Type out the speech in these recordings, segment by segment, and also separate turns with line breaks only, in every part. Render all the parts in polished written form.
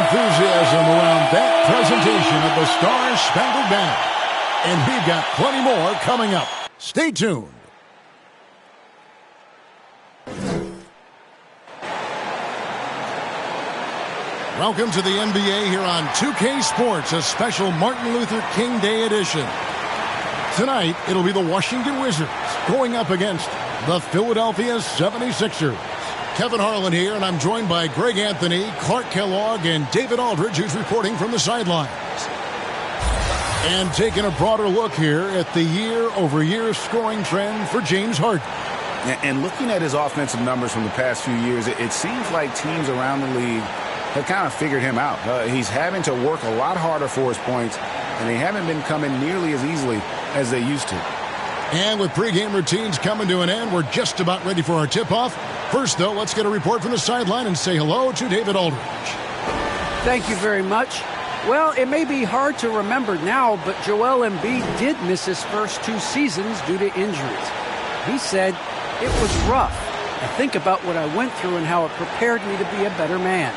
enthusiasm around that presentation of the Star-Spangled Banner. And we've got plenty more coming up. Stay tuned. Welcome to the NBA here on 2K Sports, a special Martin Luther King Day edition. Tonight, it'll be the Washington Wizards going up against the Philadelphia 76ers. Kevin Harlan here, and I'm joined by Greg Anthony, Clark Kellogg, and David Aldridge, who's reporting from the sidelines. And taking a broader look here at the year-over-year scoring trend for James Harden.
And looking at his offensive numbers from the past few years, it seems like teams around the league have kind of figured him out. He's having to work a lot harder for his points, and they haven't been coming nearly as easily as they used to.
And with pregame routines coming to an end, we're just about ready for our tip-off. First, though, let's get a report from the sideline and say hello to David Aldridge.
Thank you very much. Well, it may be hard to remember now, but Joel Embiid did miss his first 2 seasons due to injuries. He said, "It was rough. I think about what I went through and how it prepared me to be a better man.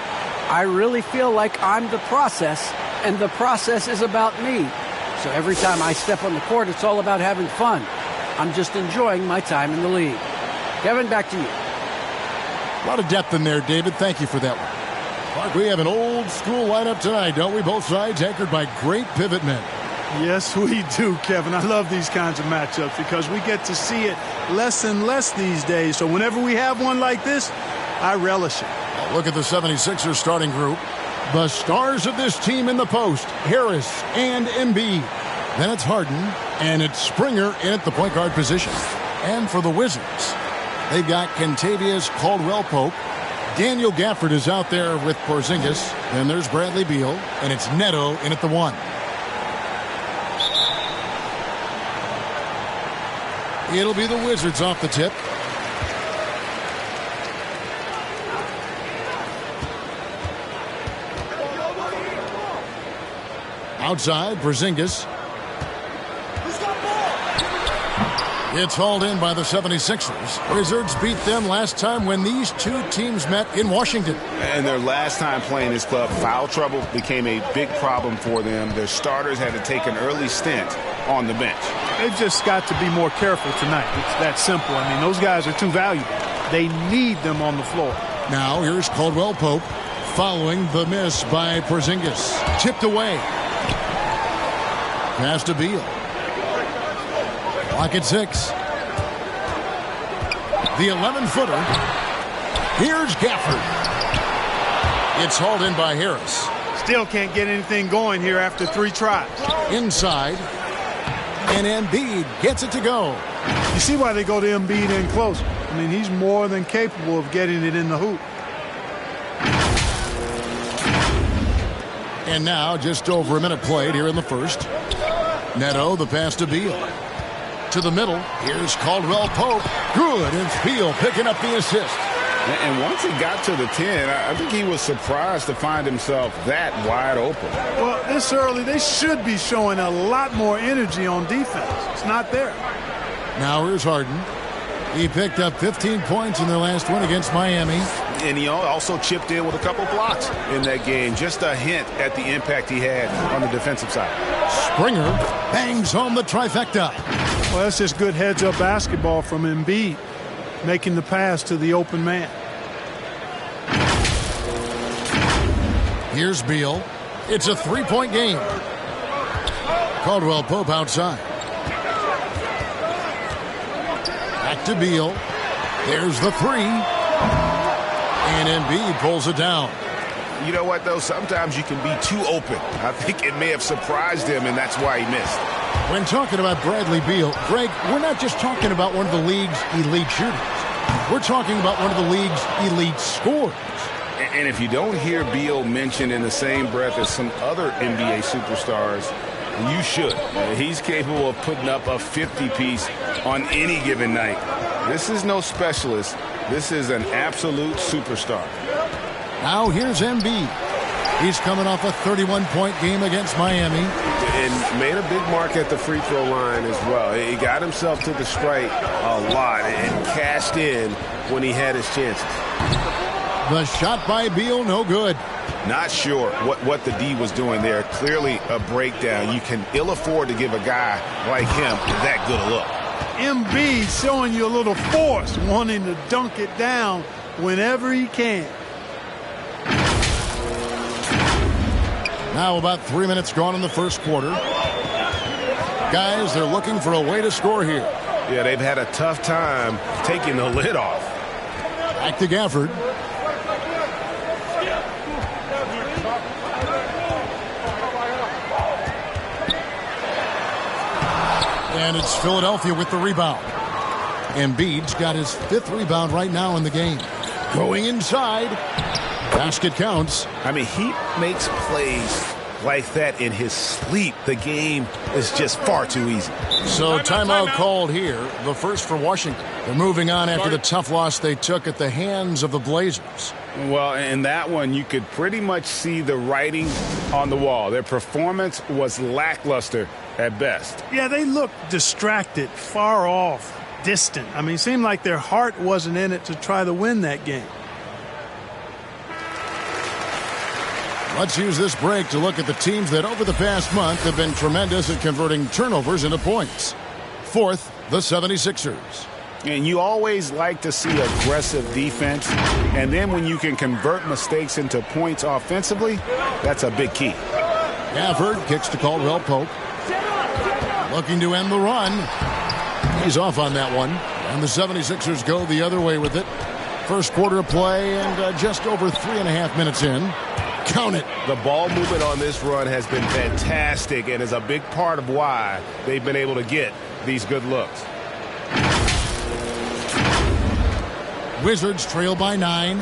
I really feel like I'm the process, and the process is about me. So every time I step on the court, it's all about having fun. I'm just enjoying my time in the league." Kevin, back to you.
A lot of depth in there, David. Thank you for that one. Clark, we have an old-school lineup tonight, don't we? Both sides anchored by great pivot men.
Yes, we do, Kevin. I love these kinds of matchups because we get to see it less and less these days. So whenever we have one like this, I relish it.
Well, look at the 76ers starting group. The stars of this team in the post, Harris and Embiid. Then it's Harden, and it's Springer in at the point guard position. And for the Wizards, they've got Kentavious Caldwell-Pope. Daniel Gafford is out there with Porzingis. Then there's Bradley Beal, and it's Neto in at the 1. It'll be the Wizards off the tip. Outside, Porzingis. It's hauled in by the 76ers. Wizards beat them last time when these two teams met in Washington.
And their last time playing this club, foul trouble became a big problem for them. Their starters had to take an early stint on the bench.
They've just got to be more careful tonight. It's that simple. I mean, those guys are too valuable. They need them on the floor.
Now here's Caldwell-Pope following the miss by Porzingis. Tipped away. Pass to Beal. Clock at 6. The 11-footer. Here's Gafford. It's hauled in by Harris.
Still can't get anything going here after 3 tries.
Inside. And Embiid gets it to go.
You see why they go to Embiid in close. I mean, he's more than capable of getting it in the hoop.
And now just over a minute played here in the first. Neto, the pass to Beal. To the middle. Here's Caldwell-Pope. Good. It's Beal picking up the assist.
And once he got to the 10, I think he was surprised to find himself that wide open.
Well, this early, they should be showing a lot more energy on defense. It's not there.
Now here's Harden. He picked up 15 points in their last win against Miami.
And he also chipped in with a couple blocks in that game. Just a hint at the impact he had on the defensive side.
Springer bangs home the trifecta.
Well, that's just good heads-up basketball from Embiid, making the pass to the open man.
Here's Beal. It's a 3-point game. Caldwell-Pope outside. Back to Beal. There's the 3. And Embiid pulls it down.
You know what, though? Sometimes you can be too open. I think it may have surprised him, and that's why he missed.
When talking about Bradley Beal, Greg, we're not just talking about one of the league's elite shooters. We're talking about one of the league's elite scorers.
And if you don't hear Beal mentioned in the same breath as some other NBA superstars, you should. He's capable of putting up a 50-piece on any given night. This is no specialist. This is an absolute superstar.
Now here's Embiid. He's coming off a 31-point game against Miami.
And made a big mark at the free throw line as well. He got himself to the stripe a lot and cashed in when he had his chances.
The shot by Beal, no good.
Not sure what the D was doing there. Clearly a breakdown. You can ill afford to give a guy like him that good a look.
Embiid showing you a little force, wanting to dunk it down whenever he can.
Now about 3 minutes gone in the first quarter. Guys, they're looking for a way to score here.
Yeah, they've had a tough time taking the lid off.
Back to Gafford. And it's Philadelphia with the rebound. Embiid's got his 5th rebound right now in the game. Going inside. Basket counts.
I mean, he makes plays like that in his sleep. The game is just far too easy.
So timeout called here. The first for Washington. They're moving on after the tough loss they took at the hands of the Blazers.
Well, in that one, you could pretty much see the writing on the wall. Their performance was lackluster at best.
Yeah, they looked distracted, far off, distant. I mean, it seemed like their heart wasn't in it to try to win that game.
Let's use this break to look at the teams that over the past month have been tremendous at converting turnovers into points. 4th, the 76ers.
And you always like to see aggressive defense. And then when you can convert mistakes into points offensively, that's a big key.
Gafford kicks to Caldwell Pope. Looking to end the run. He's off on that one. And the 76ers go the other way with it. First quarter of play and just over 3.5 minutes in. Count it.
The ball movement on this run has been fantastic and is a big part of why they've been able to get these good looks.
Wizards trail by 9.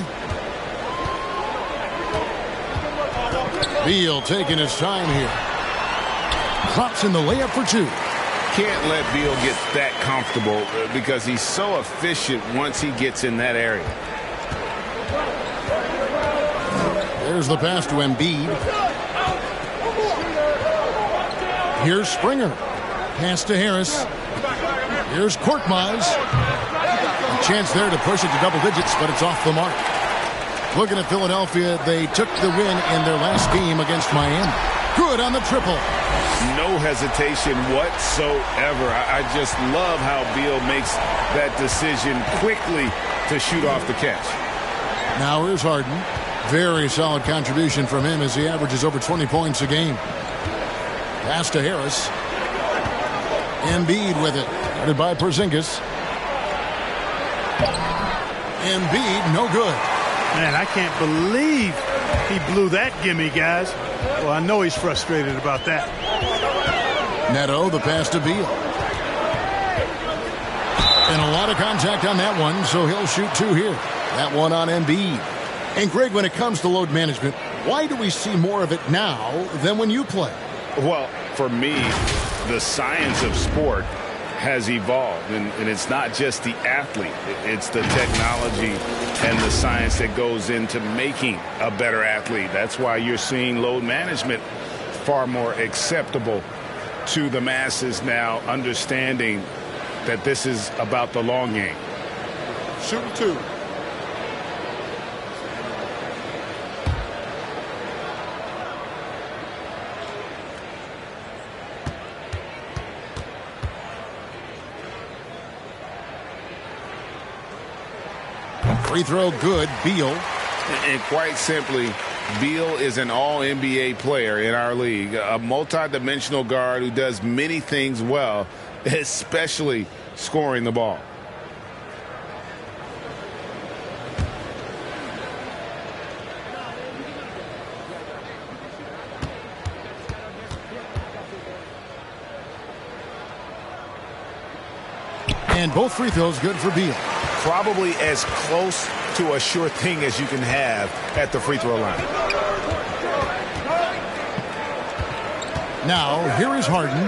Beal taking his time here. Drops in the layup for 2.
Can't let Beal get that comfortable because he's so efficient once he gets in that area.
There's the pass to Embiid. Here's Springer. Pass to Harris. Here's Korkmaz. A chance there to push it to double digits, but it's off the mark. Looking at Philadelphia, they took the win in their last game against Miami. Good on the triple.
No hesitation whatsoever. I just love how Beal makes that decision quickly to shoot off the catch.
Now here's Harden. Very solid contribution from him as he averages over 20 points a game. Pass to Harris. Embiid with it. Guarded by Porzingis. Embiid, no good.
Man, I can't believe he blew that gimme, guys. Well, I know he's frustrated about that.
Neto, the pass to Beal. And a lot of contact on that one, so he'll shoot 2 here. That one on Embiid. And Greg, when it comes to load management, why do we see more of it now than when you play?
Well, for me, the science of sport has evolved, and it's not just the athlete. It's the technology and the science that goes into making a better athlete. That's why you're seeing load management far more acceptable to the masses now, understanding that this is about the long game.
Shooting 2. Free throw good, Beal.
And quite simply, Beal is an all-NBA player in our league, a multi-dimensional guard who does many things well, especially scoring the ball.
And both free throws good for Beal.
Probably as close to a sure thing as you can have at the free throw line.
Now, here is Harden.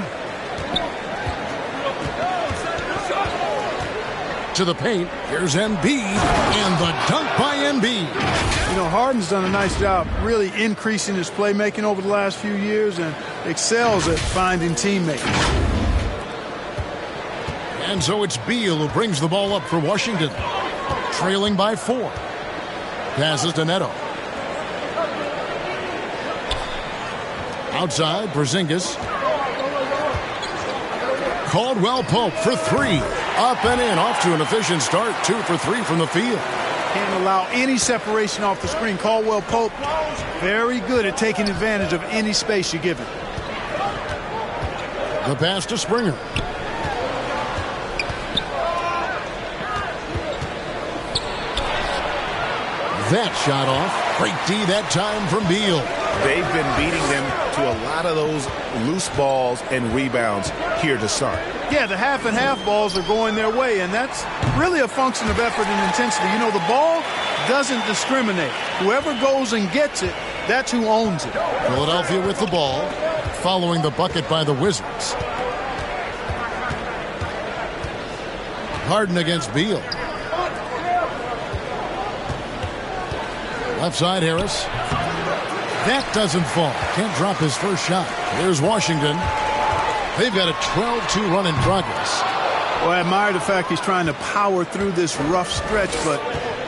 To the paint. Here's Embiid. And the dunk by Embiid.
You know, Harden's done a nice job really increasing his playmaking over the last few years and excels at finding teammates.
And so it's Beal who brings the ball up for Washington. Trailing by 4. Passes to Neto. Outside, Porzingis. Caldwell Pope for three. Up and in, off to an efficient start. 2 for 3 from the field.
Can't allow any separation off the screen. Caldwell Pope, very good at taking advantage of any space you give him.
The pass to Springer. That shot off. Great D that time from Beal.
They've been beating them to a lot of those loose balls and rebounds here to start.
Yeah, the half and half balls are going their way, and that's really a function of effort and intensity. You know, the ball doesn't discriminate. Whoever goes and gets it, that's who owns it.
Philadelphia with the ball, following the bucket by the Wizards. Harden against Beal. Left side, Harris. That doesn't fall. Can't drop his first shot. Here's Washington. They've got a 12-2 run in progress.
Well, I admire the fact he's trying to power through this rough stretch, but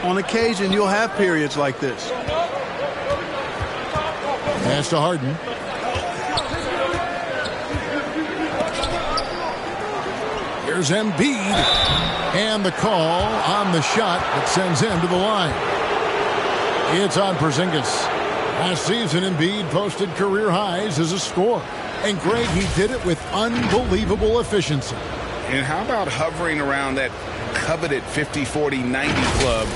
on occasion you'll have periods like this.
Pass to Harden. Here's Embiid. And the call on the shot that sends him to the line. It's on Porzingis. Last season, Embiid posted career highs as a scorer. And, Greg, he did it with unbelievable efficiency.
And how about hovering around that coveted 50-40-90 club?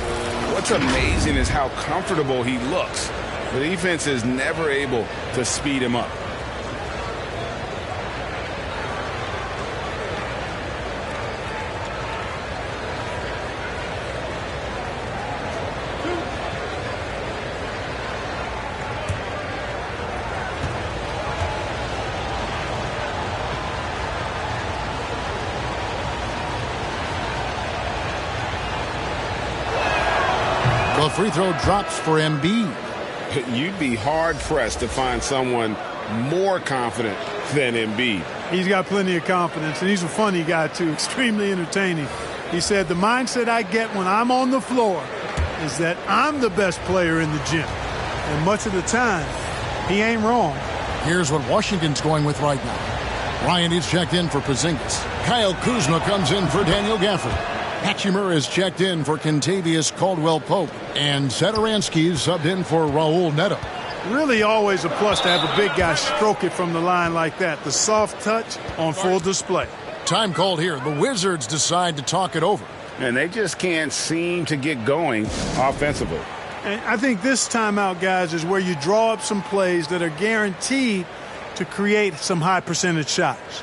What's amazing is how comfortable he looks. The defense is never able to speed him up.
The free throw drops for Embiid.
You'd be hard-pressed to find someone more confident than Embiid.
He's got plenty of confidence, and he's a funny guy, too, extremely entertaining. He said, the mindset I get when I'm on the floor is that I'm the best player in the gym. And much of the time, he ain't wrong.
Here's what Washington's going with right now. Ryan is checked in for Porzingis. Kyle Kuzma comes in for Daniel Gafford. Hachimura is checked in for Kentavious Caldwell-Pope. And Satoransky is subbed in for Raul Neto.
Really always a plus to have a big guy stroke it from the line like that. The soft touch on full display.
Time called here. The Wizards decide to talk it over.
And they just can't seem to get going offensively.
And I think this timeout, guys, is where you draw up some plays that are guaranteed to create some high percentage shots.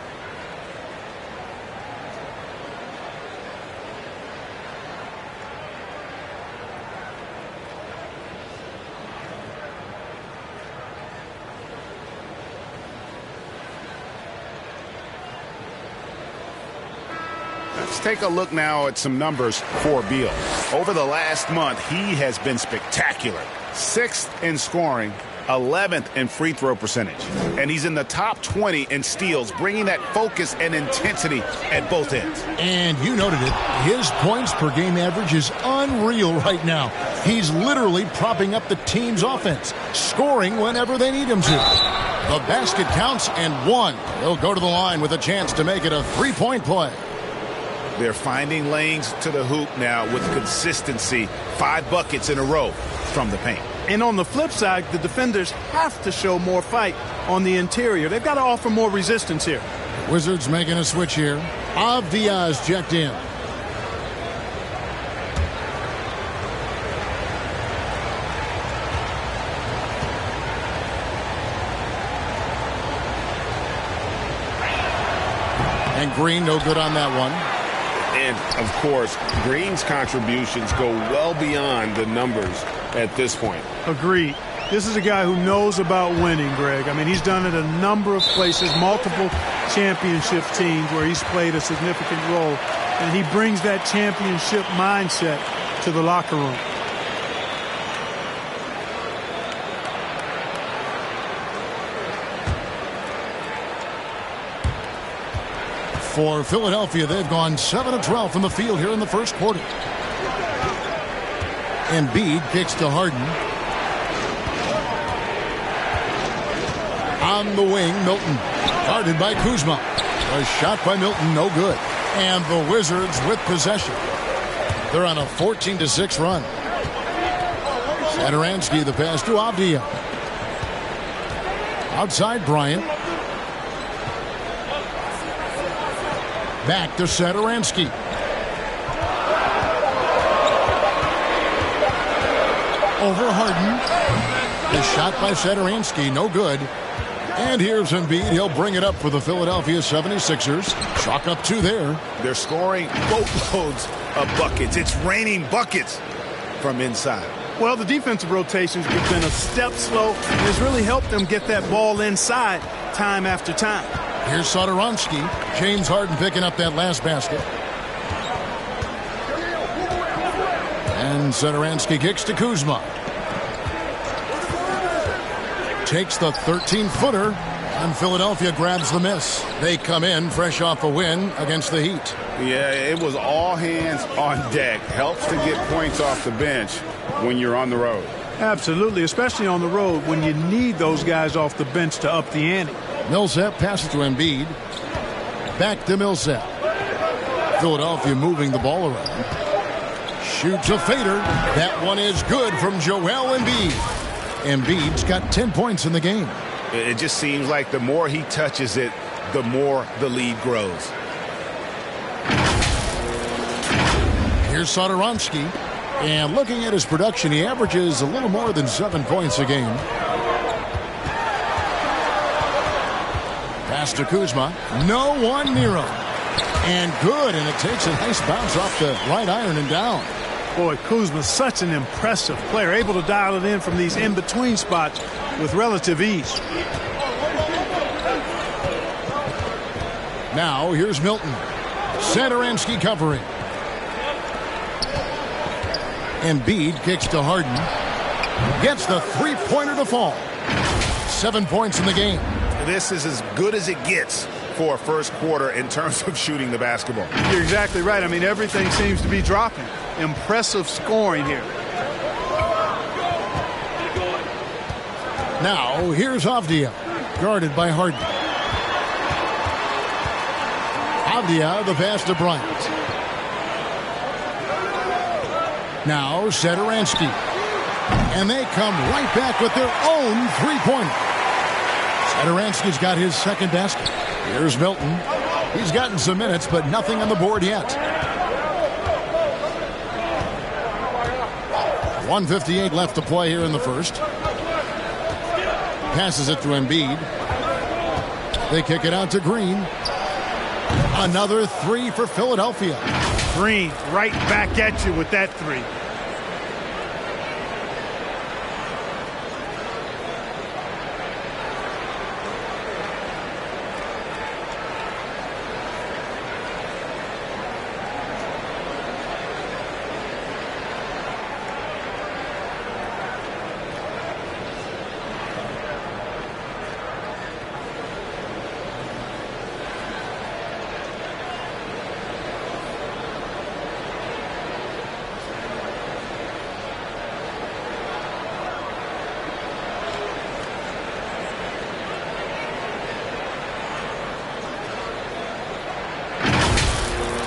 Let's take a look now at some numbers for Beal. Over the last month, he has been spectacular. 6th in scoring, 11th in free throw percentage. And he's in the top 20 in steals, bringing that focus and intensity at both ends.
And you noted it. His points per game average is unreal right now. He's literally propping up the team's offense, scoring whenever they need him to. The basket counts and one. He'll go to the line with a chance to make it a three-point play.
They're finding lanes to the hoop now with consistency. 5 buckets in a row from the paint.
And on the flip side, the defenders have to show more fight on the interior. They've got to offer more resistance here.
Wizards making a switch here. Diaz checked in. And Green no good on that one.
And, of course, Green's contributions go well beyond the numbers at this point.
Agreed. This is a guy who knows about winning, Greg. I mean, he's done it a number of places, multiple championship teams where he's played a significant role. And he brings that championship mindset to the locker room.
For Philadelphia, they've gone 7 of 12 from the field here in the first quarter. Embiid kicks to Harden. On the wing, Milton. Guarded by Kuzma. A shot by Milton, no good. And the Wizards with possession. They're on a 14-6 run. Satoransky, the pass to Avdia. Outside Bryant. Back to Satoransky. Over Harden. The shot by Satoransky, no good. And here's Embiid. He'll bring it up for the Philadelphia 76ers. Chalk up 2 there.
They're scoring boatloads of buckets. It's raining buckets from inside.
Well, the defensive rotations have been a step slow, and it's really helped them get that ball inside time after time.
Here's Satoransky. James Harden picking up that last basket. And Satoransky kicks to Kuzma. Takes the 13-footer, and Philadelphia grabs the miss. They come in fresh off a win against the Heat.
Yeah, it was all hands on deck. Helps to get points off the bench when you're on the road.
Absolutely, especially on the road when you need those guys off the bench to up the ante.
Millsap passes to Embiid. Back to Millsap. Philadelphia moving the ball around. Shoots a fader. That one is good from Joel Embiid. Embiid's got 10 points in the game.
It just seems like the more he touches it, the more the lead grows.
Here's Satoransky. And looking at his production, he averages a little more than 7 points a game. Pass to Kuzma. No one near him. And good, and it takes a nice bounce off the right iron and down.
Boy, Kuzma's such an impressive player, able to dial it in from these in-between spots with relative ease.
Now, here's Milton. Satoransky covering. Embiid kicks to Harden. Gets the three-pointer to fall. 7 points in the game.
This is as good as it gets for a first quarter in terms of shooting the basketball.
You're exactly right. I mean, everything seems to be dropping. Impressive scoring here.
Now, here's Avdia, guarded by Harden. Avdia, the pass to Bryant. Now, Satoransky. And they come right back with their own three-pointer. Satoransky's got his second basket. Here's Milton. He's gotten some minutes, but nothing on the board yet. 1:58 left to play here in the first. Passes it to Embiid. They kick it out to Green. Another three for Philadelphia.
Green right back at you with that three.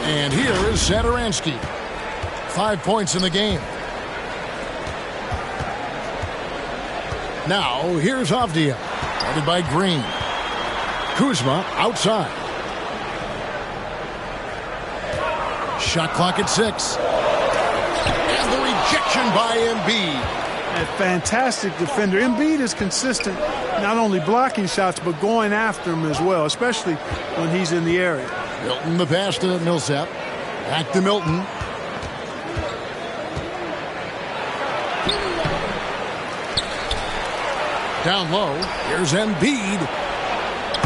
And here is Satoransky. 5 points in the game. Now, here's Avdia. Guarded by Green. Kuzma outside. Shot clock at 6. And the rejection by Embiid.
A fantastic defender. Embiid is consistent, not only blocking shots, but going after them as well, especially when he's in the area.
Milton, the pass to Millsap. Back to Milton. Down low. Here's Embiid.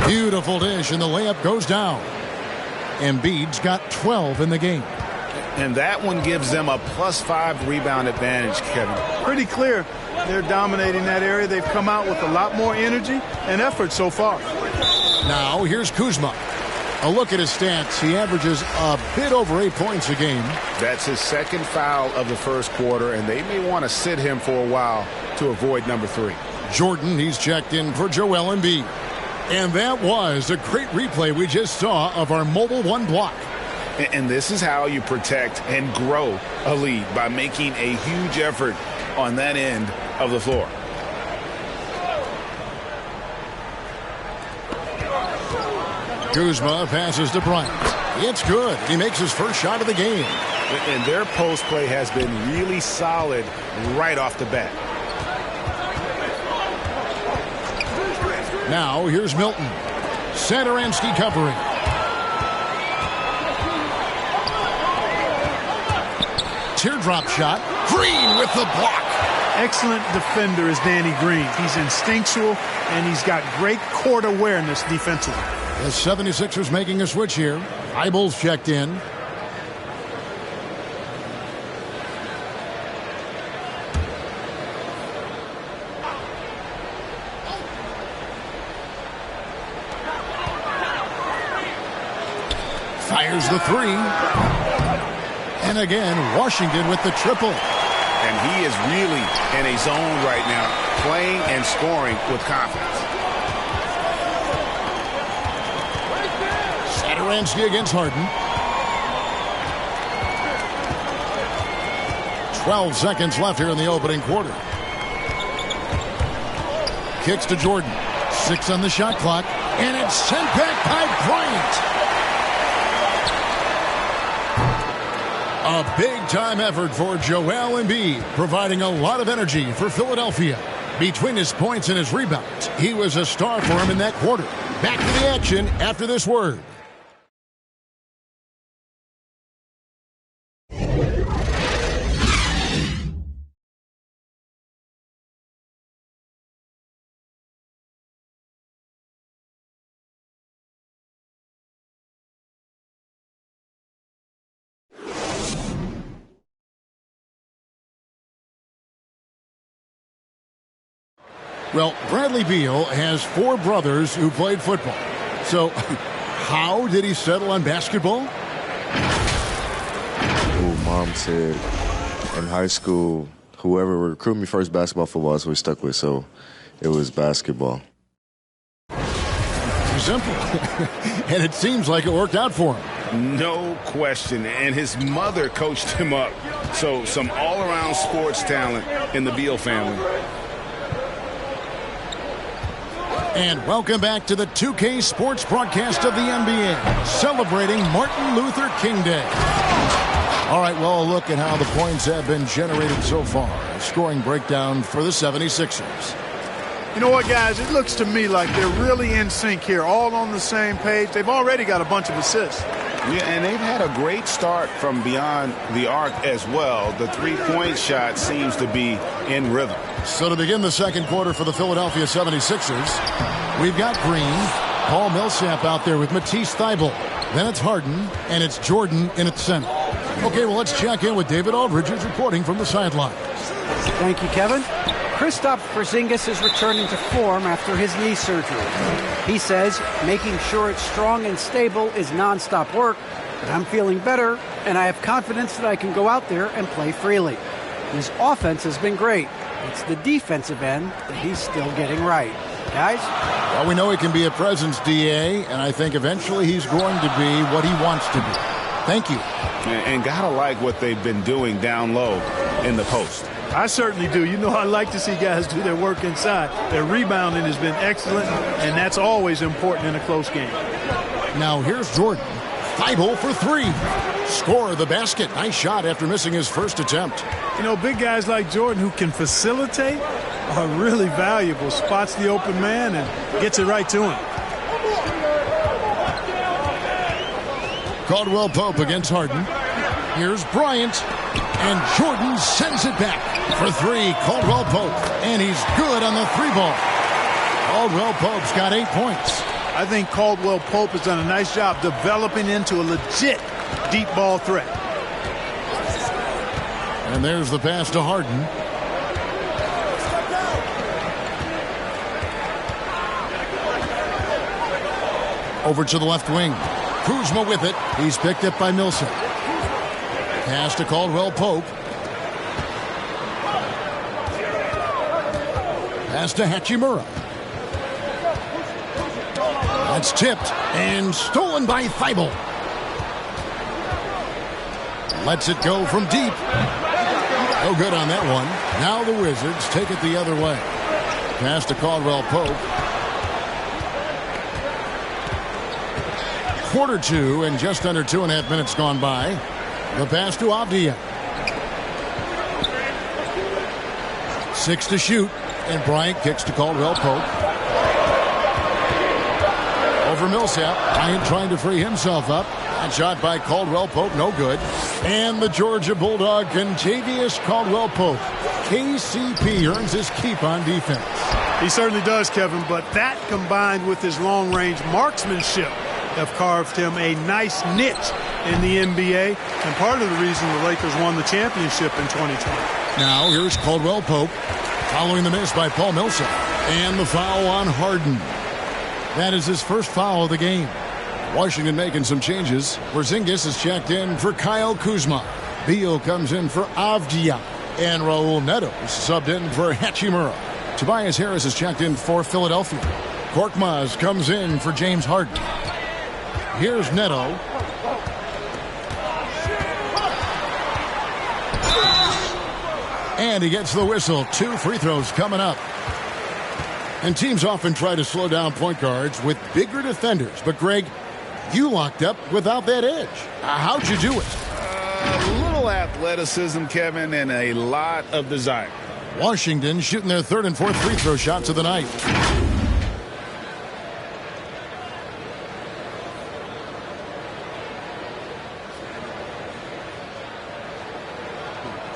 Beautiful dish, and the layup goes down. Embiid's got 12 in the game.
And that one gives them a +5 rebound advantage, Kevin.
Pretty clear they're dominating that area. They've come out with a lot more energy and effort so far.
Now, here's Kuzma. A look at his stats. He averages a bit over 8 points a game.
That's his second foul of the first quarter, and they may want to sit him for a while to avoid number 3.
Jordan, he's checked in for Joel Embiid. And that was a great replay we just saw of our Mobile One block.
And this is how you protect and grow a lead, by making a huge effort on that end of the floor.
Kuzma passes to Bryant. It's good. He makes his first shot of the game.
And their post play has been really solid right off the bat.
Now here's Milton. Satoransky covering. Teardrop shot. Green with the block.
Excellent defender is Danny Green. He's instinctual, and he's got great court awareness defensively.
The 76ers making a switch here. Eibel's checked in. Fires the three. And again, Washington with the triple.
And he is really in a zone right now, playing and scoring with confidence.
Satoransky against Harden. 12 seconds left here in the opening quarter. Kicks to Jordan. 6 on the shot clock. And it's sent back by Bryant. A big-time effort for Joel Embiid, providing a lot of energy for Philadelphia. Between his points and his rebounds, he was a star for him in that quarter. Back to the action after this word. Well, Bradley Beal has 4 brothers who played football. So, how did he settle on basketball?
Well, Mom said in high school, whoever recruited me first basketball, football is what we stuck with. So, it was basketball.
Simple. And it seems like it worked out for him.
No question. And his mother coached him up. So, some all-around sports talent in the Beal family.
And welcome back to the 2K Sports broadcast of the NBA, celebrating Martin Luther King Day. All right, well, a look at how the points have been generated so far. A scoring breakdown for the 76ers.
You know what, guys? It looks to me like they're really in sync here, all on the same page. They've already got a bunch of assists.
Yeah, and they've had a great start from beyond the arc as well. The three-point shot seems to be in rhythm.
So to begin the second quarter for the Philadelphia 76ers, we've got Green, Paul Millsap out there with Matisse Thybulle. Then it's Harden, and it's Jordan in at center. Okay, well, let's check in with David Aldridge, who's reporting from the sidelines.
Thank you, Kevin. Kristaps Porzingis is returning to form after his knee surgery. He says making sure it's strong and stable is nonstop work, but I'm feeling better, and I have confidence that I can go out there and play freely. His offense has been great. It's the defensive end that he's still getting right. Guys?
Well, we know he can be a presence, D.A., and I think eventually he's going to be what he wants to be. Thank you.
And gotta like what they've been doing down low in the post.
I certainly do. You know, I like to see guys do their work inside. Their rebounding has been excellent, and that's always important in a close game.
Now here's Jordan. Thybulle for 3. Score the basket. Nice shot after missing his first attempt.
You know, big guys like Jordan who can facilitate are really valuable. Spots the open man and gets it right to him.
Caldwell Pope against Harden. Here's Bryant. And Jordan sends it back for 3. Caldwell Pope. And he's good on the 3-ball. Caldwell Pope's got 8 points.
I think Caldwell Pope has done a nice job developing into a legit deep ball threat.
And there's the pass to Harden. Over to the left wing. Kuzma with it. He's picked up by Millsap. Pass to Caldwell Pope. Pass to Hachimura. That's tipped and stolen by Thibault. Lets it go from deep. No good on that one. Now the Wizards take it the other way. Pass to Caldwell Pope. Quarter two and just under 2.5 minutes gone by. The pass to Avdia. 6 to shoot. And Bryant kicks to Caldwell Pope. Over Millsap. Bryant trying to free himself up. That shot by Caldwell Pope, no good. And the Georgia Bulldog, Contavious Caldwell Pope. KCP earns his keep on defense.
He certainly does, Kevin, but that combined with his long-range marksmanship have carved him a nice niche in the NBA, and part of the reason the Lakers won the championship in 2020.
Now here's Caldwell Pope following the miss by Paul Millsap. And the foul on Harden. That is his first foul of the game. Washington making some changes. Porzingis is checked in for Kyle Kuzma. Beal comes in for Avdia. And Raul Neto is subbed in for Hachimura. Tobias Harris is checked in for Philadelphia. Korkmaz comes in for James Harden. Here's Neto. And he gets the whistle. 2 free throws coming up. And teams often try to slow down point guards with bigger defenders. But, Greg, you locked up without that edge. How'd you do it?
A little athleticism, Kevin, and a lot of desire.
Washington shooting their 3rd and 4th free throw shots of the night.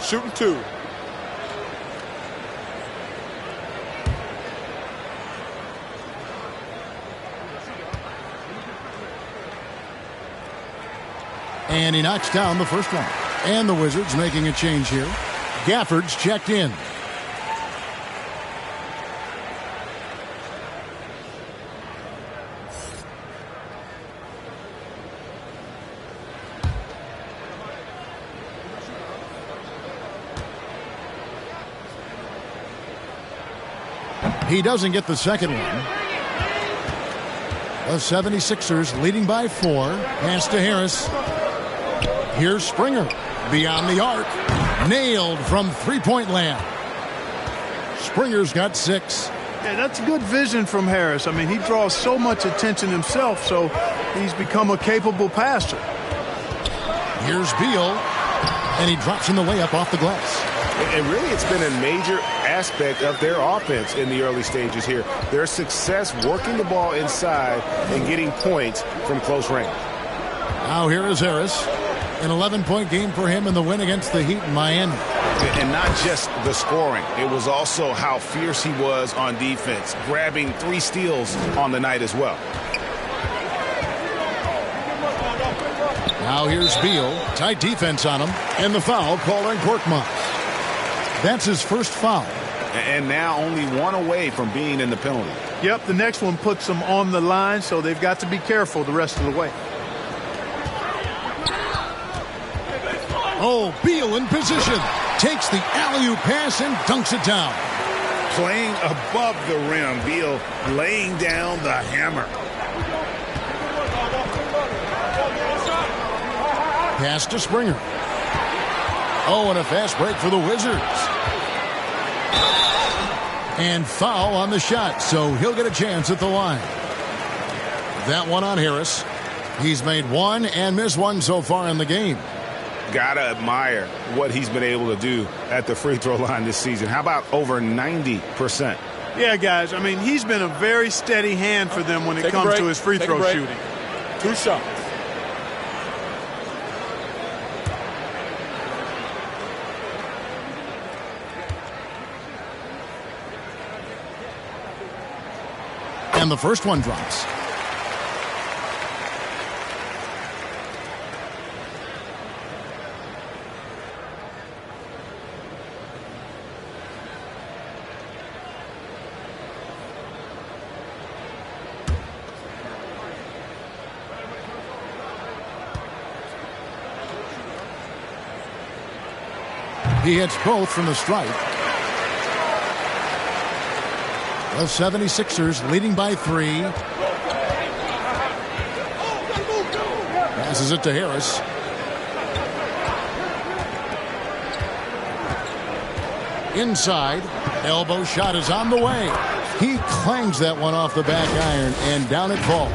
Shooting 2.
And he knocks down the first one. And the Wizards making a change here. Gafford's checked in. He doesn't get the second one. The 76ers leading by 4. Pass to Harris. Here's Springer. Beyond the arc. Nailed from three-point land. Springer's got 6.
Yeah, that's good vision from Harris. I mean, he draws so much attention himself, so he's become a capable passer.
Here's Beal. And he drops in the layup off the glass.
And really, it's been a major aspect of their offense in the early stages here. Their success working the ball inside and getting points from close range.
Now here is Harris. An 11-point game for him in the win against the Heat in Miami.
And not just the scoring. It was also how fierce he was on defense, grabbing 3 steals on the night as well.
Now here's Beal. Tight defense on him. And the foul called on Korkmaz. That's his first foul.
And now only 1 away from being in the penalty.
Yep, the next one puts them on the line, so they've got to be careful the rest of the way.
Oh, Beal in position. Takes the alley-oop pass and dunks it down.
Playing above the rim. Beal laying down the hammer.
Pass to Springer. Oh, and a fast break for the Wizards. And foul on the shot, so he'll get a chance at the line. That one on Harris. He's made 1 and missed 1 so far in the game.
Gotta admire what he's been able to do at the free throw line this season. How about over 90%?
Yeah, guys, I mean, he's been a very steady hand for them when it comes to his free throw shooting.
2 shots.
And the first one drops. He hits both from the stripe. The 76ers leading by 3. Passes it to Harris. Inside. Elbow shot is on the way. He clangs that one off the back iron, and down it falls.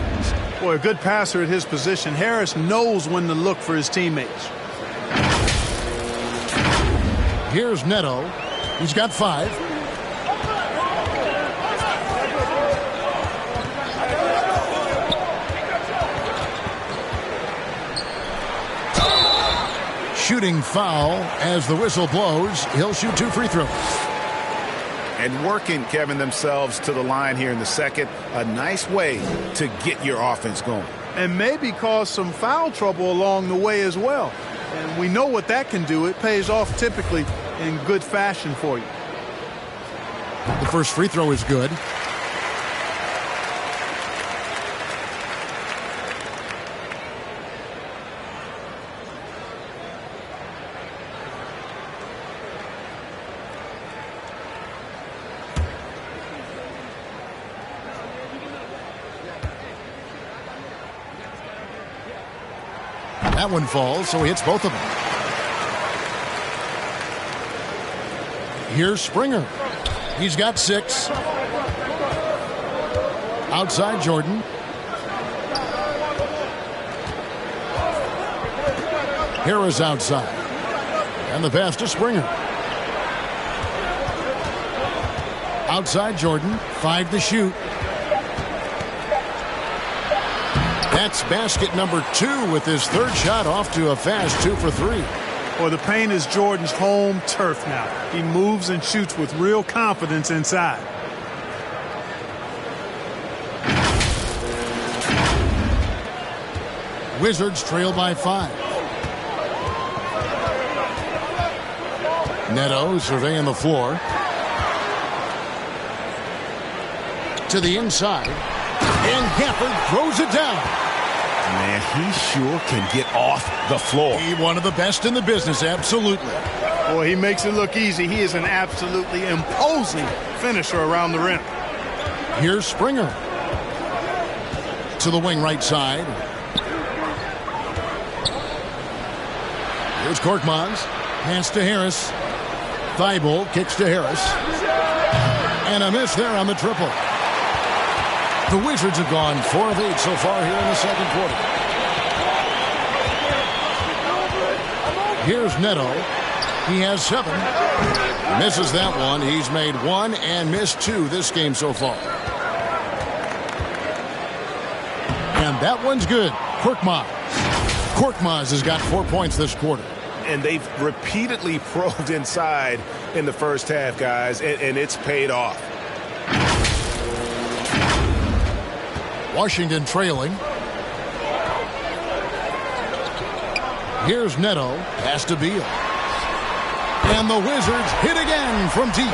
Boy, a good passer at his position. Harris knows when to look for his teammates.
Here's Neto. He's got 5. Shooting foul as the whistle blows. He'll shoot 2 free throws.
And working, Kevin, themselves to the line here in the second. A nice way to get your offense going.
And maybe cause some foul trouble along the way as well. And we know what that can do. It pays off typically in good fashion for you.
The first free throw is good. That one falls, so he hits both of them. Here's Springer. He's got 6. Outside Jordan. Harris outside. And the pass to Springer. Outside Jordan. 5 to shoot. That's basket number 2 with his 3rd shot off to a fast 2 for 3.
Well, the paint is Jordan's home turf now. He moves and shoots with real confidence inside.
Wizards trail by 5. Neto surveying the floor. To the inside. And Gafford throws it down.
Man, he sure can get off the floor.
He one of the best in the business, absolutely.
Boy, he makes it look easy. He is an absolutely imposing finisher around the rim.
Here's Springer. To the wing right side. Here's Korkmaz. Pass to Harris. Thibault kicks to Harris. And a miss there on the triple. The Wizards have gone 4 of 8 so far here in the second quarter. Here's Neto. He has 7. Misses that one. He's made 1 and missed 2 this game so far. And that one's good. Korkmaz has got 4 points this quarter.
And they've repeatedly probed inside in the first half, guys, and it's paid off.
Washington trailing. Here's Neto. Pass to Beal. And the Wizards hit again from deep.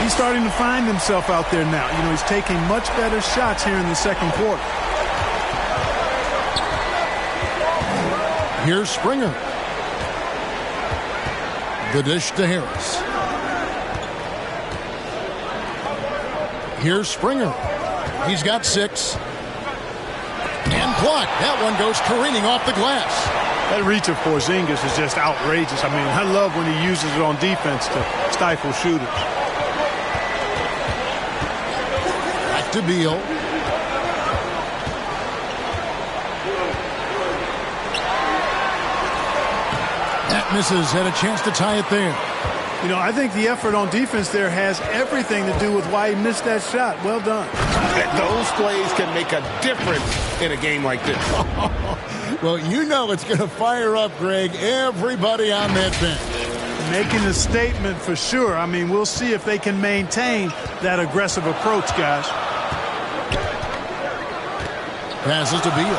He's starting to find himself out there now. You know, he's taking much better shots here in the second quarter.
Here's Springer. The dish to Harris. Here's Springer. He's got 6. And blocked. That one goes careening off the glass.
That reach of Porzingis is just outrageous. I mean, I love when he uses it on defense to stifle shooters.
Back to Beal. That misses. Had a chance to tie it there.
You know, I think the effort on defense there has everything to do with why he missed that shot. Well done.
Those plays can make a difference in a game like this.
Well, you know it's going to fire up, Greg, everybody on that bench.
Making a statement for sure. I mean, we'll see if they can maintain that aggressive approach, guys.
Passes to Beal.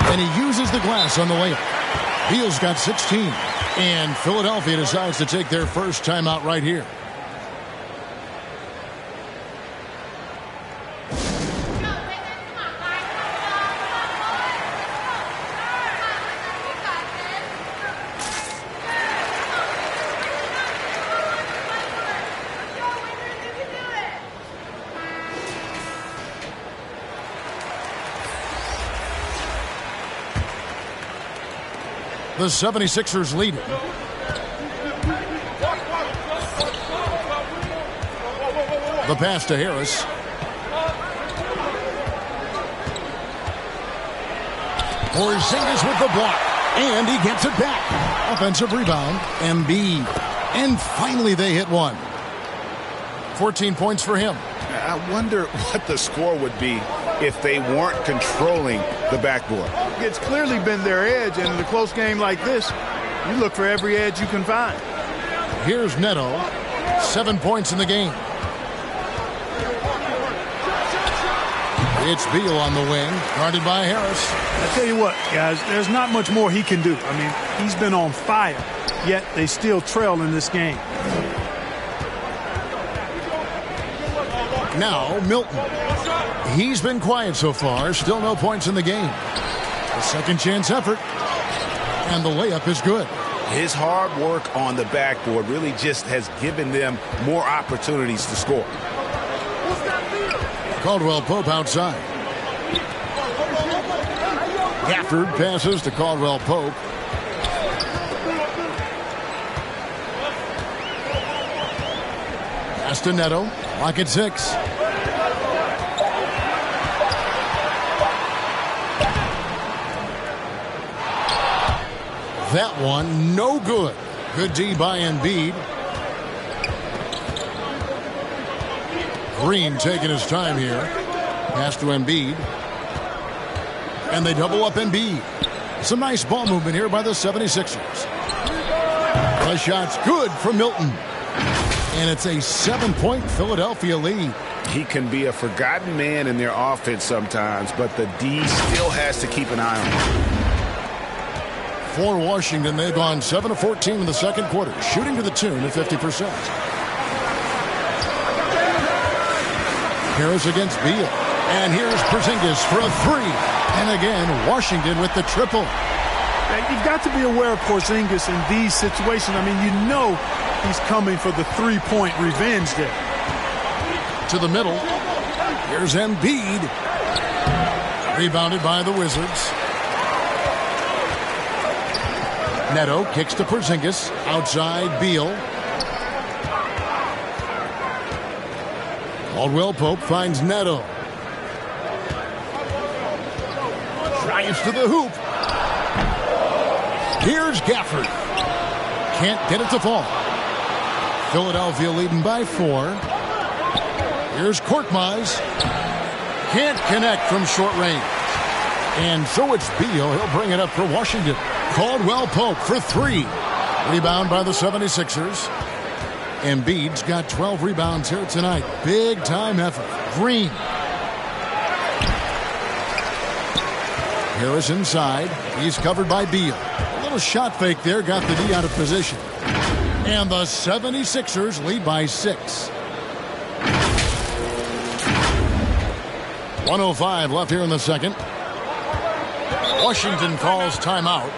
And he uses the glass on the layup. Beal's got 16. And Philadelphia decides to take their first timeout right here. The 76ers lead it. The pass to Harris. Porzingis with the block. And he gets it back. Offensive rebound. Embiid. And finally they hit one. 14 points for him.
I wonder what the score would be if they weren't controlling the backboard.
It's clearly been their edge, and in a close game like this, you look for every edge you can find.
Here's Neto. 7 points in the game. It's Beal on the wing, guarded by Harris.
I tell you what, guys, there's not much more he can do. I mean, he's been on fire, yet they still trail in this game.
Now, Milton. He's been quiet so far. Still no points in the game. A second chance effort. And the layup is good.
His hard work on the backboard really just has given them more opportunities to score.
Caldwell Pope outside. Gafford passes to Caldwell Pope. Pass to Neto. Lock at 6. That one, no good. Good D by Embiid. Green taking his time here. Pass to Embiid. And they double up Embiid. Some nice ball movement here by the 76ers. The shot's good from Milton. And it's a 7-point Philadelphia lead.
He can be a forgotten man in their offense sometimes, but the D still has to keep an eye on him.
For Washington, they've gone 7 of 14 in the second quarter, shooting to the tune of 50%. Harris against Beal. And here's Porzingis for a 3. And again, Washington with the triple.
You've got to be aware of Porzingis in these situations. I mean, you know he's coming for the three-point revenge there.
To the middle. Here's Embiid. Rebounded by the Wizards. Neto kicks to Porzingis. Outside Beal. Caldwell Pope finds Neto. Drives to the hoop. Here's Gafford. Can't get it to fall. Philadelphia leading by 4. Here's Korkmaz. Can't connect from short range. And so it's Beal. He'll bring it up for Washington. Caldwell Pope for 3. Rebound by the 76ers. Embiid's got 12 rebounds here tonight. Big time effort. Green. Harris inside. He's covered by Beal. A little shot fake there. Got the D out of position. And the 76ers lead by 6. 1:05 left here in the second. Washington calls timeout.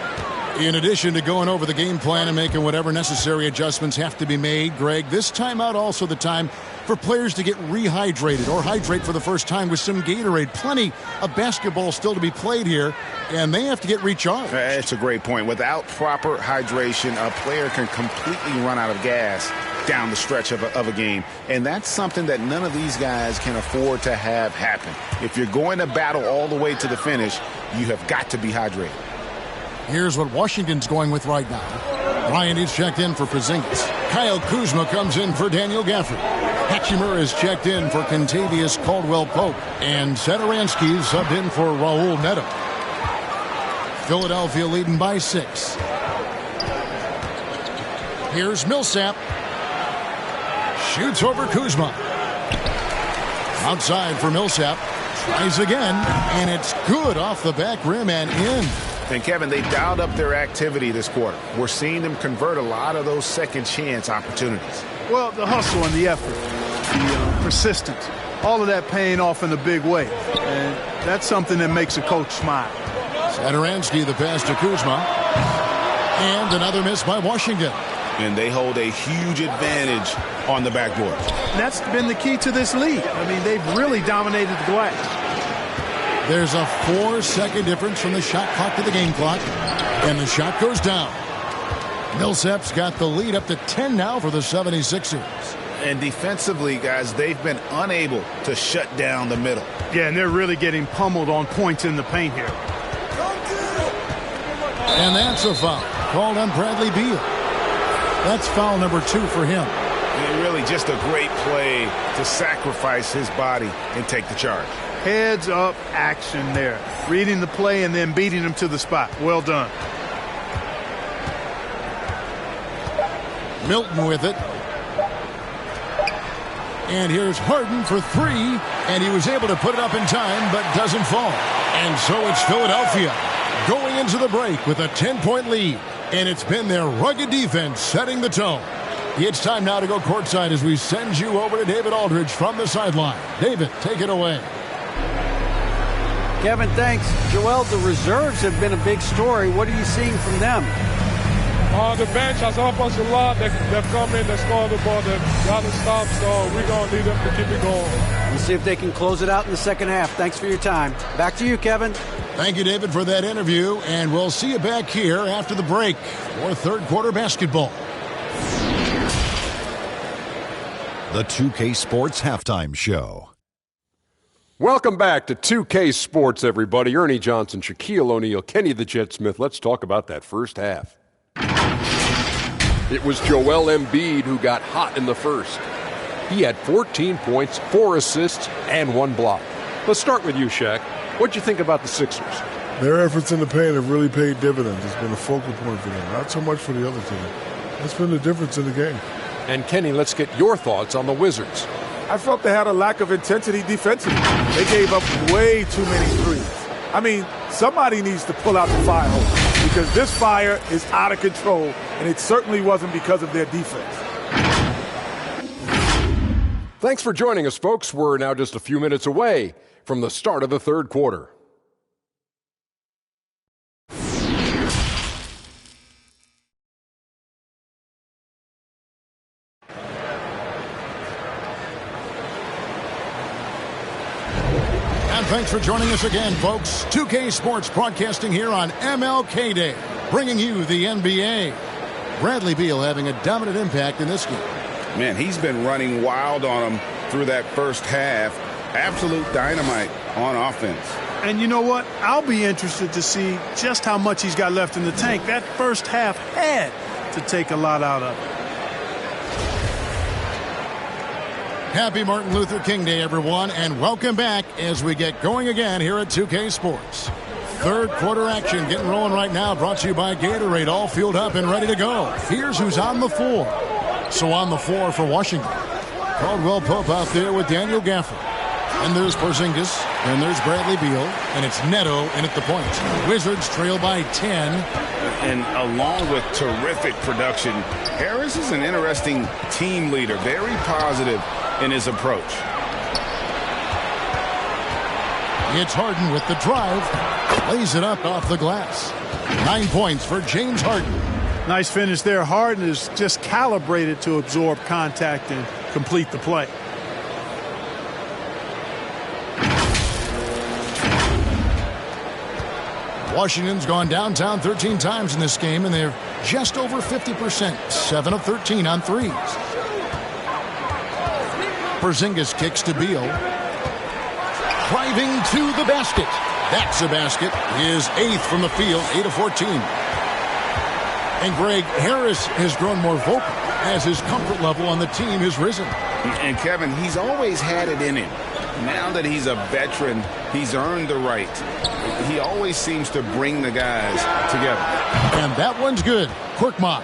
In addition to going over the game plan and making whatever necessary adjustments have to be made, Greg, this timeout also the time for players to get rehydrated or hydrate for the first time with some Gatorade. Plenty of basketball still to be played here, and they have to get recharged.
That's a great point. Without proper hydration, a player can completely run out of gas down the stretch of a game. And that's something that none of these guys can afford to have happen. If you're going to battle all the way to the finish, you have got to be hydrated.
Here's what Washington's going with right now. Bryant is checked in for Porzingis. Kyle Kuzma comes in for Daniel Gafford. Hachimura is checked in for Kentavious Caldwell-Pope. And Satoransky is subbed in for Raul Neto. Philadelphia leading by 6. Here's Millsap. Shoots over Kuzma. Outside for Millsap. Tries again, and it's good off the back rim and in.
And, Kevin, they dialed up their activity this quarter. We're seeing them convert a lot of those second chance opportunities.
Well, the hustle and the effort, the persistence, all of that paying off in a big way. And that's something that makes a coach smile.
Satoransky, the pass to Kuzma. And another miss by Washington.
And they hold a huge advantage on the backboard.
And that's been the key to this league. I mean, they've really dominated the glass.
There's a 4-second difference from the shot clock to the game clock. And the shot goes down. Millsap's got the lead up to 10 now for the 76ers.
And defensively, guys, they've been unable to shut down the middle.
Yeah, and they're really getting pummeled on points in the paint here.
And that's a foul called on Bradley Beal. That's foul number 2 for him.
And really just a great play to sacrifice his body and take the charge.
Heads up action there. Reading the play and then beating him to the spot. Well done.
Milton with it. And here's Harden for 3. And he was able to put it up in time, but doesn't fall. And so it's Philadelphia going into the break with a 10-point lead. And it's been their rugged defense setting the tone. It's time now to go courtside as we send you over to David Aldridge from the sideline. David, take it away.
Kevin, thanks. Joel, the reserves have been a big story. What are you seeing from them?
The bench has helped us a lot. They've come in, they scored the ball, they've got to stop, so we're going to need them to keep it going.
We'll see if they can close it out in the second half. Thanks for your time. Back to you, Kevin.
Thank you, David, for that interview, and we'll see you back here after the break for third quarter basketball.
The 2K Sports Halftime Show.
Welcome back to 2K Sports, everybody. Ernie Johnson, Shaquille O'Neal, Kenny the Jet Smith. Let's talk about that first half. It was Joel Embiid who got hot in the first. He had 14 points, 4 assists, and 1 block. Let's start with you, Shaq. What'd you think about the Sixers?
Their efforts in the paint have really paid dividends. It's been a focal point for them, not so much for the other team. That's been the difference in the game.
And Kenny, let's get your thoughts on the Wizards.
I felt they had a lack of intensity defensively. They gave up way too many threes. I mean, somebody needs to pull out the fire hose because this fire is out of control, and it certainly wasn't because of their defense.
Thanks for joining us, folks. We're now just a few minutes away from the start of the third quarter.
And thanks for joining us again, folks. 2K Sports broadcasting here on MLK Day, bringing you the NBA. Bradley Beal having a dominant impact in this game.
Man, he's been running wild on him through that first half. Absolute dynamite on offense.
And you know what? I'll be interested to see just how much he's got left in the tank. That first half had to take a lot out of it.
Happy Martin Luther King Day, everyone, and welcome back as we get going again here at 2K Sports. Third quarter action getting rolling right now, brought to you by Gatorade, all fueled up and ready to go. Here's who's on the floor. So on the floor for Washington, Caldwell Pope out there with Daniel Gafford. And there's Porzingis, and there's Bradley Beal, and it's Neto in at the point. Wizards trail by 10.
And along with terrific production, Harris is an interesting team leader, very positive in his approach.
It's Harden with the drive. Lays it up off the glass. 9 points for James Harden.
Nice finish there. Harden is just calibrated to absorb contact and complete the play.
Washington's gone downtown 13 times in this game, and they're just over 50%. 7 of 13 on threes. Porzingis kicks to Beal. Driving to the basket. That's a basket. His 8th from the field, 8 of 14. And Greg, Harris has grown more vocal as his comfort level on the team has risen.
And Kevin, he's always had it in him. Now that he's a veteran, he's earned the right. He always seems to bring the guys together.
And that one's good. Korkmaz.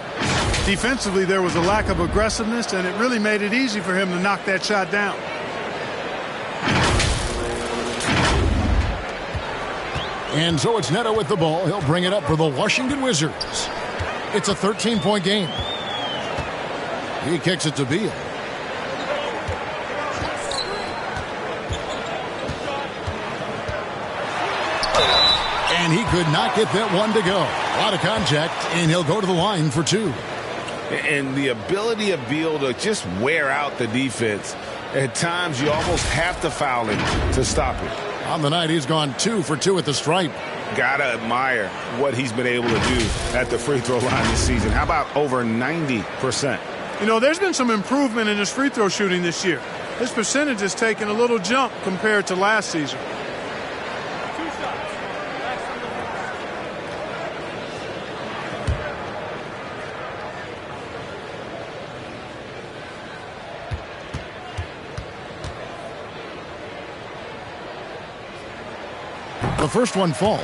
Defensively, there was a lack of aggressiveness, and it really made it easy for him to knock that shot down.
And so it's Neto with the ball. He'll bring it up for the Washington Wizards. It's a 13-point game. He kicks it to Beal. And he could not get that one to go. A lot of contact, and he'll go to the line for 2.
And the ability of Beal to just wear out the defense. At times, you almost have to foul him to stop him.
On the night, he's gone 2 for 2 at the stripe.
Gotta admire what he's been able to do at the free throw line this season. How about over 90%?
You know, there's been some improvement in his free throw shooting this year. His percentage has taken a little jump compared to last season.
The first one falls.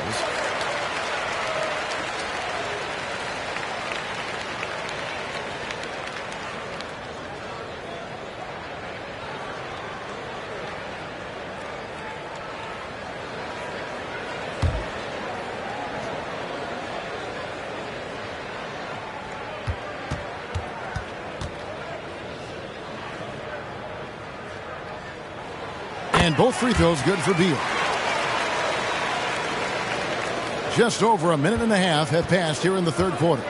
And both free throws good for Beal. Just over a minute and a half have passed here in the third quarter.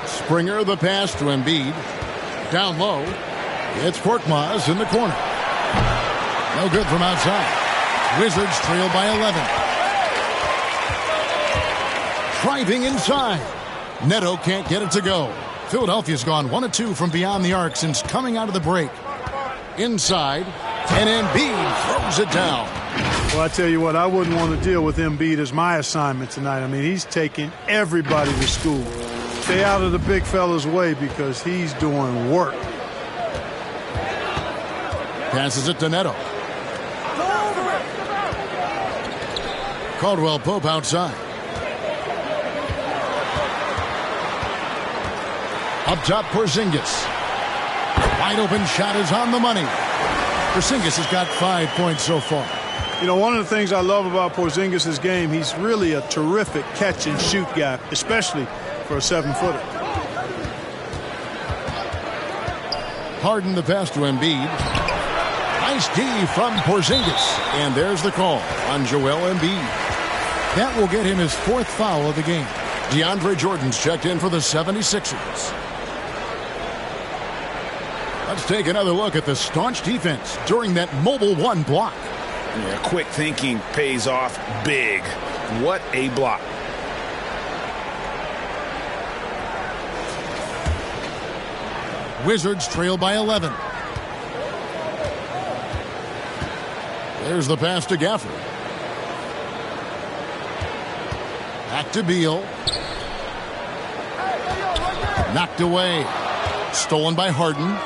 Springer the pass to Embiid. Down low. It's Korkmaz in the corner. No good from outside. Wizards trail by 11. Driving inside. Neto can't get it to go. Philadelphia's gone 1 of 2 from beyond the arc since coming out of the break. Inside. And Embiid throws it down.
Well, I tell you what, I wouldn't want to deal with Embiid as my assignment tonight. I mean, he's taking everybody to school. Stay out of the big fella's way because he's doing work.
Passes it to Neto. Caldwell Pope outside. Up top, Porzingis. Wide open shot is on the money. Porzingis has got 5 points so far.
You know, one of the things I love about Porzingis' game, he's really a terrific catch-and-shoot guy, especially for a 7-footer.
Harden the pass to Embiid. Nice D from Porzingis. And there's the call on Joel Embiid. That will get him his 4th foul of the game. DeAndre Jordan's checked in for the 76ers. Let's take another look at the staunch defense during that mobile 1 block.
Yeah, quick thinking pays off big. What a block.
Wizards trail by 11. There's the pass to Gafford. Back to Beal. Knocked away. Stolen by Harden.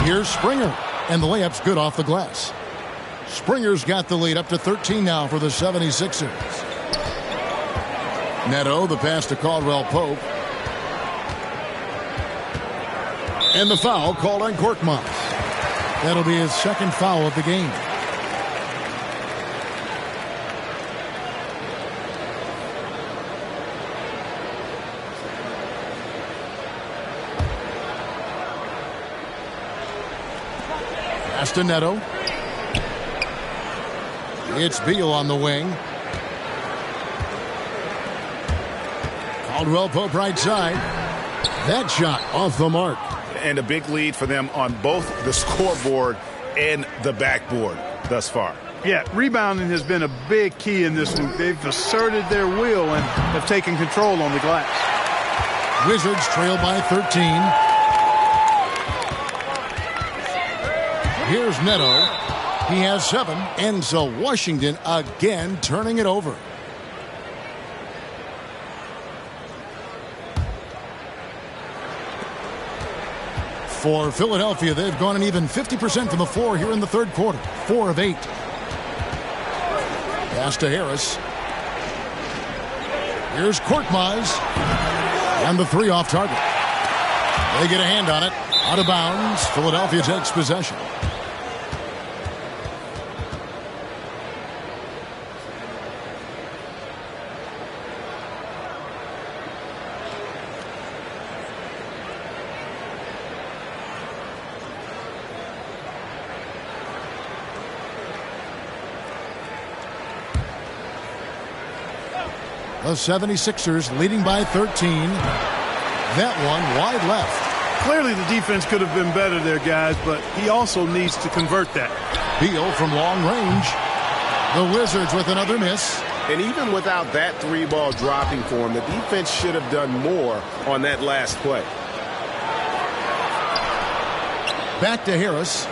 Here's Springer, and the layup's good off the glass. Springer's got the lead up to 13 now for the 76ers. Neto, the pass to Caldwell Pope. And the foul called on Korkmaz. That'll be his 2nd foul of the game. Pass to Neto. It's Beal on the wing. Caldwell Pope right side. That shot off the mark.
And a big lead for them on both the scoreboard and the backboard thus far.
Yeah, rebounding has been a big key in this one. They've asserted their will and have taken control on the glass.
Wizards trail by 13. Here's Neto. He has 7. And so Washington again turning it over. For Philadelphia, they've gone an even 50% from the floor here in the third quarter. 4 of 8. Pass to Harris. Here's Korkmaz. And the 3 off target. They get a hand on it. Out of bounds. Philadelphia takes possession. The 76ers leading by 13. That one wide left.
clearly the defense could have been better there, guys, but he also needs to convert that.
Beal from long range. The Wizards with another miss.
And even without that three-ball dropping for him, the defense should have done more on that last play.
Back to Harris.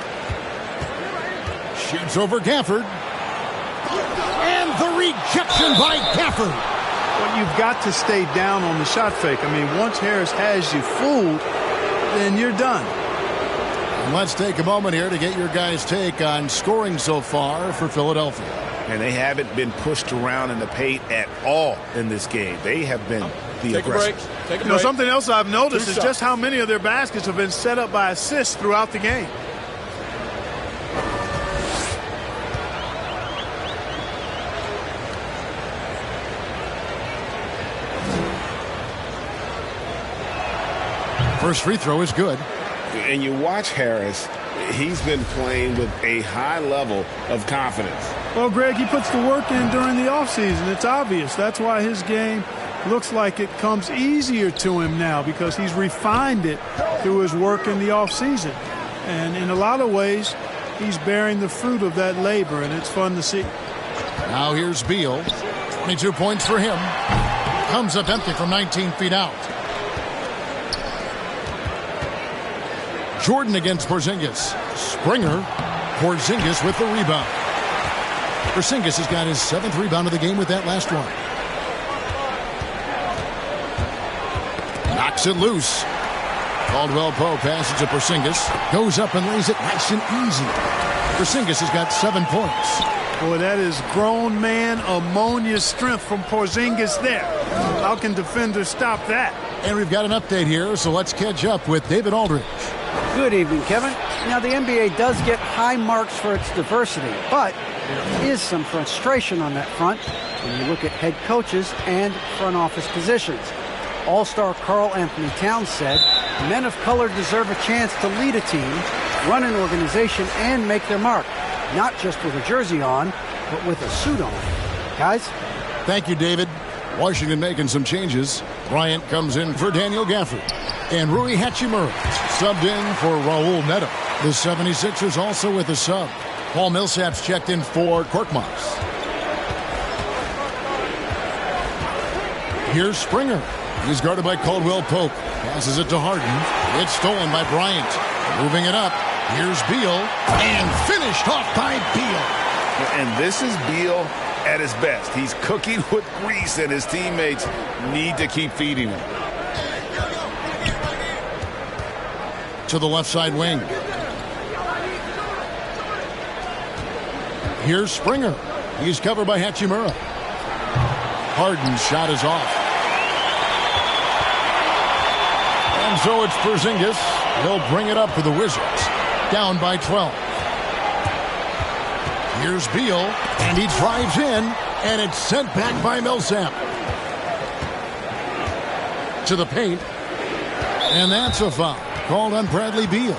Shoots over Gafford. And the rejection by Gafford.
Well, you've got to stay down on the shot fake. I mean, once Harris has you fooled, then you're done.
And let's take a moment here to get your guys' take on scoring so far for Philadelphia.
And they haven't been pushed around in the paint at all in this game. They have been the aggressors.
Take a break.
You know, something else I've noticed is just how many of their baskets have been set up by assists throughout the game.
First free throw is good.
And you watch Harris, he's been playing with a high level of confidence.
Well, Greg, he puts the work in during the offseason. It's obvious. That's why his game looks like it comes easier to him now, because he's refined it through his work in the offseason. And in a lot of ways, he's bearing the fruit of that labor, and it's fun to see.
Now here's Beal. 22 points for him. Comes up empty from 19 feet out. Jordan against Porzingis. Springer. Porzingis with the rebound. Porzingis has got his 7th rebound of the game with that last one. Knocks it loose. Caldwell Pope passes to Porzingis. Goes up and lays it nice and easy. Porzingis has got 7 points.
Boy, that is grown man ammonia strength from Porzingis there. How can defenders stop that?
And we've got an update here, so let's catch up with David Aldridge.
Good evening, Kevin. Now, the NBA does get high marks for its diversity, but there is some frustration on that front when you look at head coaches and front office positions. All-star Karl Anthony Towns said, men of color deserve a chance to lead a team, run an organization, and make their mark, not just with a jersey on, but with a suit on. Guys?
Thank you, David. Washington making some changes. Bryant comes in for Daniel Gafford. And Rui Hachimura subbed in for Raul Neto. The 76ers also with a sub. Paul Millsap's checked in for Korkmaz. Here's Springer. He's guarded by Caldwell Pope. Passes it to Harden. It's stolen by Bryant. Moving it up. Here's Beal. And finished off by Beal.
And this is Beal at his best. He's cooking with grease, and his teammates need to keep feeding him.
To the left side wing. Here's Springer. He's covered by Hachimura. Harden's shot is off. And so it's Porzingis. He'll bring it up for the Wizards. Down by 12. Here's Beal, and he drives in, and it's sent back by Millsap. To the paint. And that's a foul called on Bradley Beal.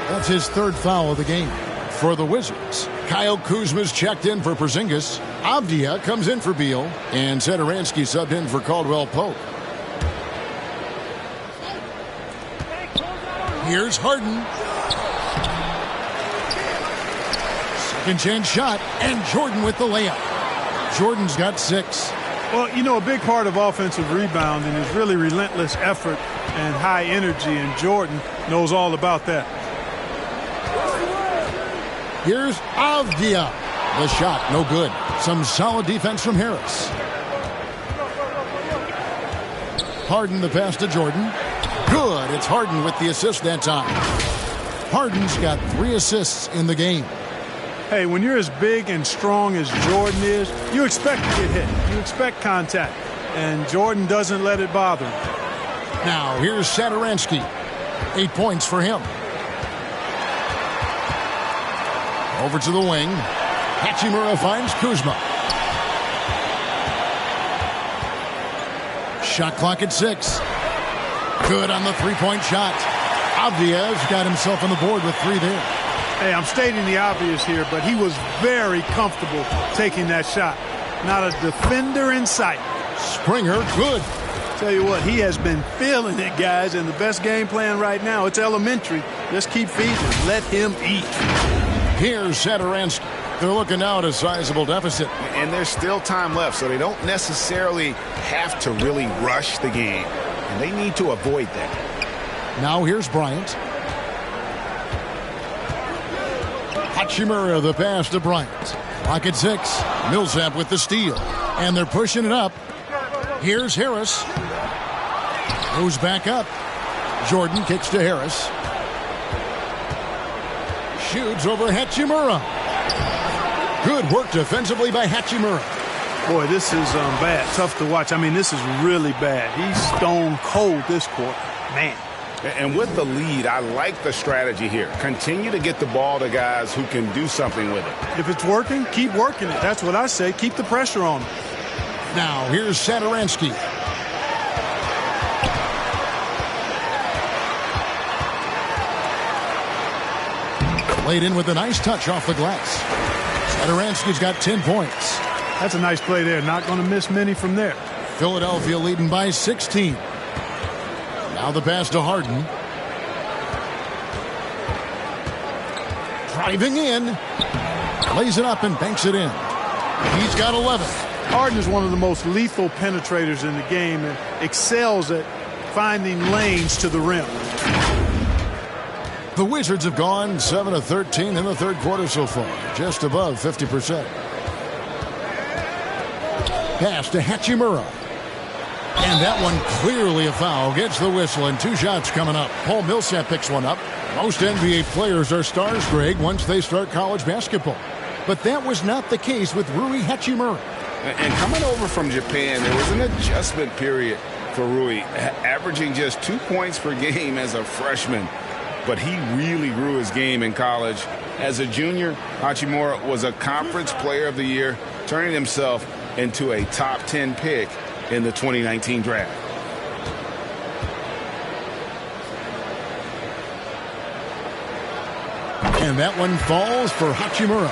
That's his 3rd foul of the game for the Wizards. Kyle Kuzma's checked in for Porzingis. Avdia comes in for Beal. And Satoransky subbed in for Caldwell Pope. Here's Harden. Second chance shot. And Jordan with the layup. Jordan's got 6.
Well, you know, a big part of offensive rebounding is really relentless effort and high energy, and Jordan knows all about that.
Here's Avdia. The shot, no good. Some solid defense from Harris. Harden the pass to Jordan. Good. It's Harden with the assist that time. Harden's got 3 assists in the game.
Hey, when you're as big and strong as Jordan is, you expect to get hit. You expect contact. And Jordan doesn't let it bother him.
Now, here's Satoransky. 8 points for him. Over to the wing. Hachimura finds Kuzma. Shot clock at 6. Good on the 3-point shot. Avdia's got himself on the board with 3 there.
Hey, I'm stating the obvious here, but he was very comfortable taking that shot. Not a defender in sight.
Springer, good.
Tell you what, he has been feeling it, guys, and the best game plan right now, it's elementary. Just keep feeding him. Let him eat.
Here's Satoransky. They're looking now at a sizable deficit.
And there's still time left, so they don't necessarily have to really rush the game. And they need to avoid that.
Now here's Bryant. Hachimura the pass to Bryant. Clock at 6. Millsap with the steal. And they're pushing it up. Here's Harris. Goes back up. Jordan kicks to Harris. Shoots over Hachimura. Good work defensively by Hachimura.
Boy, this is bad. Tough to watch. I mean, this is really bad. He's stone cold this quarter. Man.
And with the lead, I like the strategy here. Continue to get the ball to guys who can do something with it.
If it's working, keep working it. That's what I say. Keep the pressure on him.
Now, here's Satoransky. Played in with a nice touch off the glass. Satoransky's got 10 points.
That's a nice play there. Not going to miss many from there.
Philadelphia leading by 16. Now the pass to Harden. Driving in. Lays it up and banks it in. He's got 11.
Harden is one of the most lethal penetrators in the game and excels at finding lanes to the rim.
The Wizards have gone 7 of 13 in the third quarter so far, just above 50%. Pass to Hachimura. And that one clearly a foul. Gets the whistle and 2 shots coming up. Paul Millsap picks one up. Most NBA players are stars, Greg, once they start college basketball. But that was not the case with Rui Hachimura.
And coming over from Japan, there was an adjustment period for Rui, averaging just 2 points per game as a freshman. But he really grew his game in college. As a junior, Hachimura was a conference player of the year, turning himself into a top 10 pick in the 2019 draft.
And that one falls for Hachimura.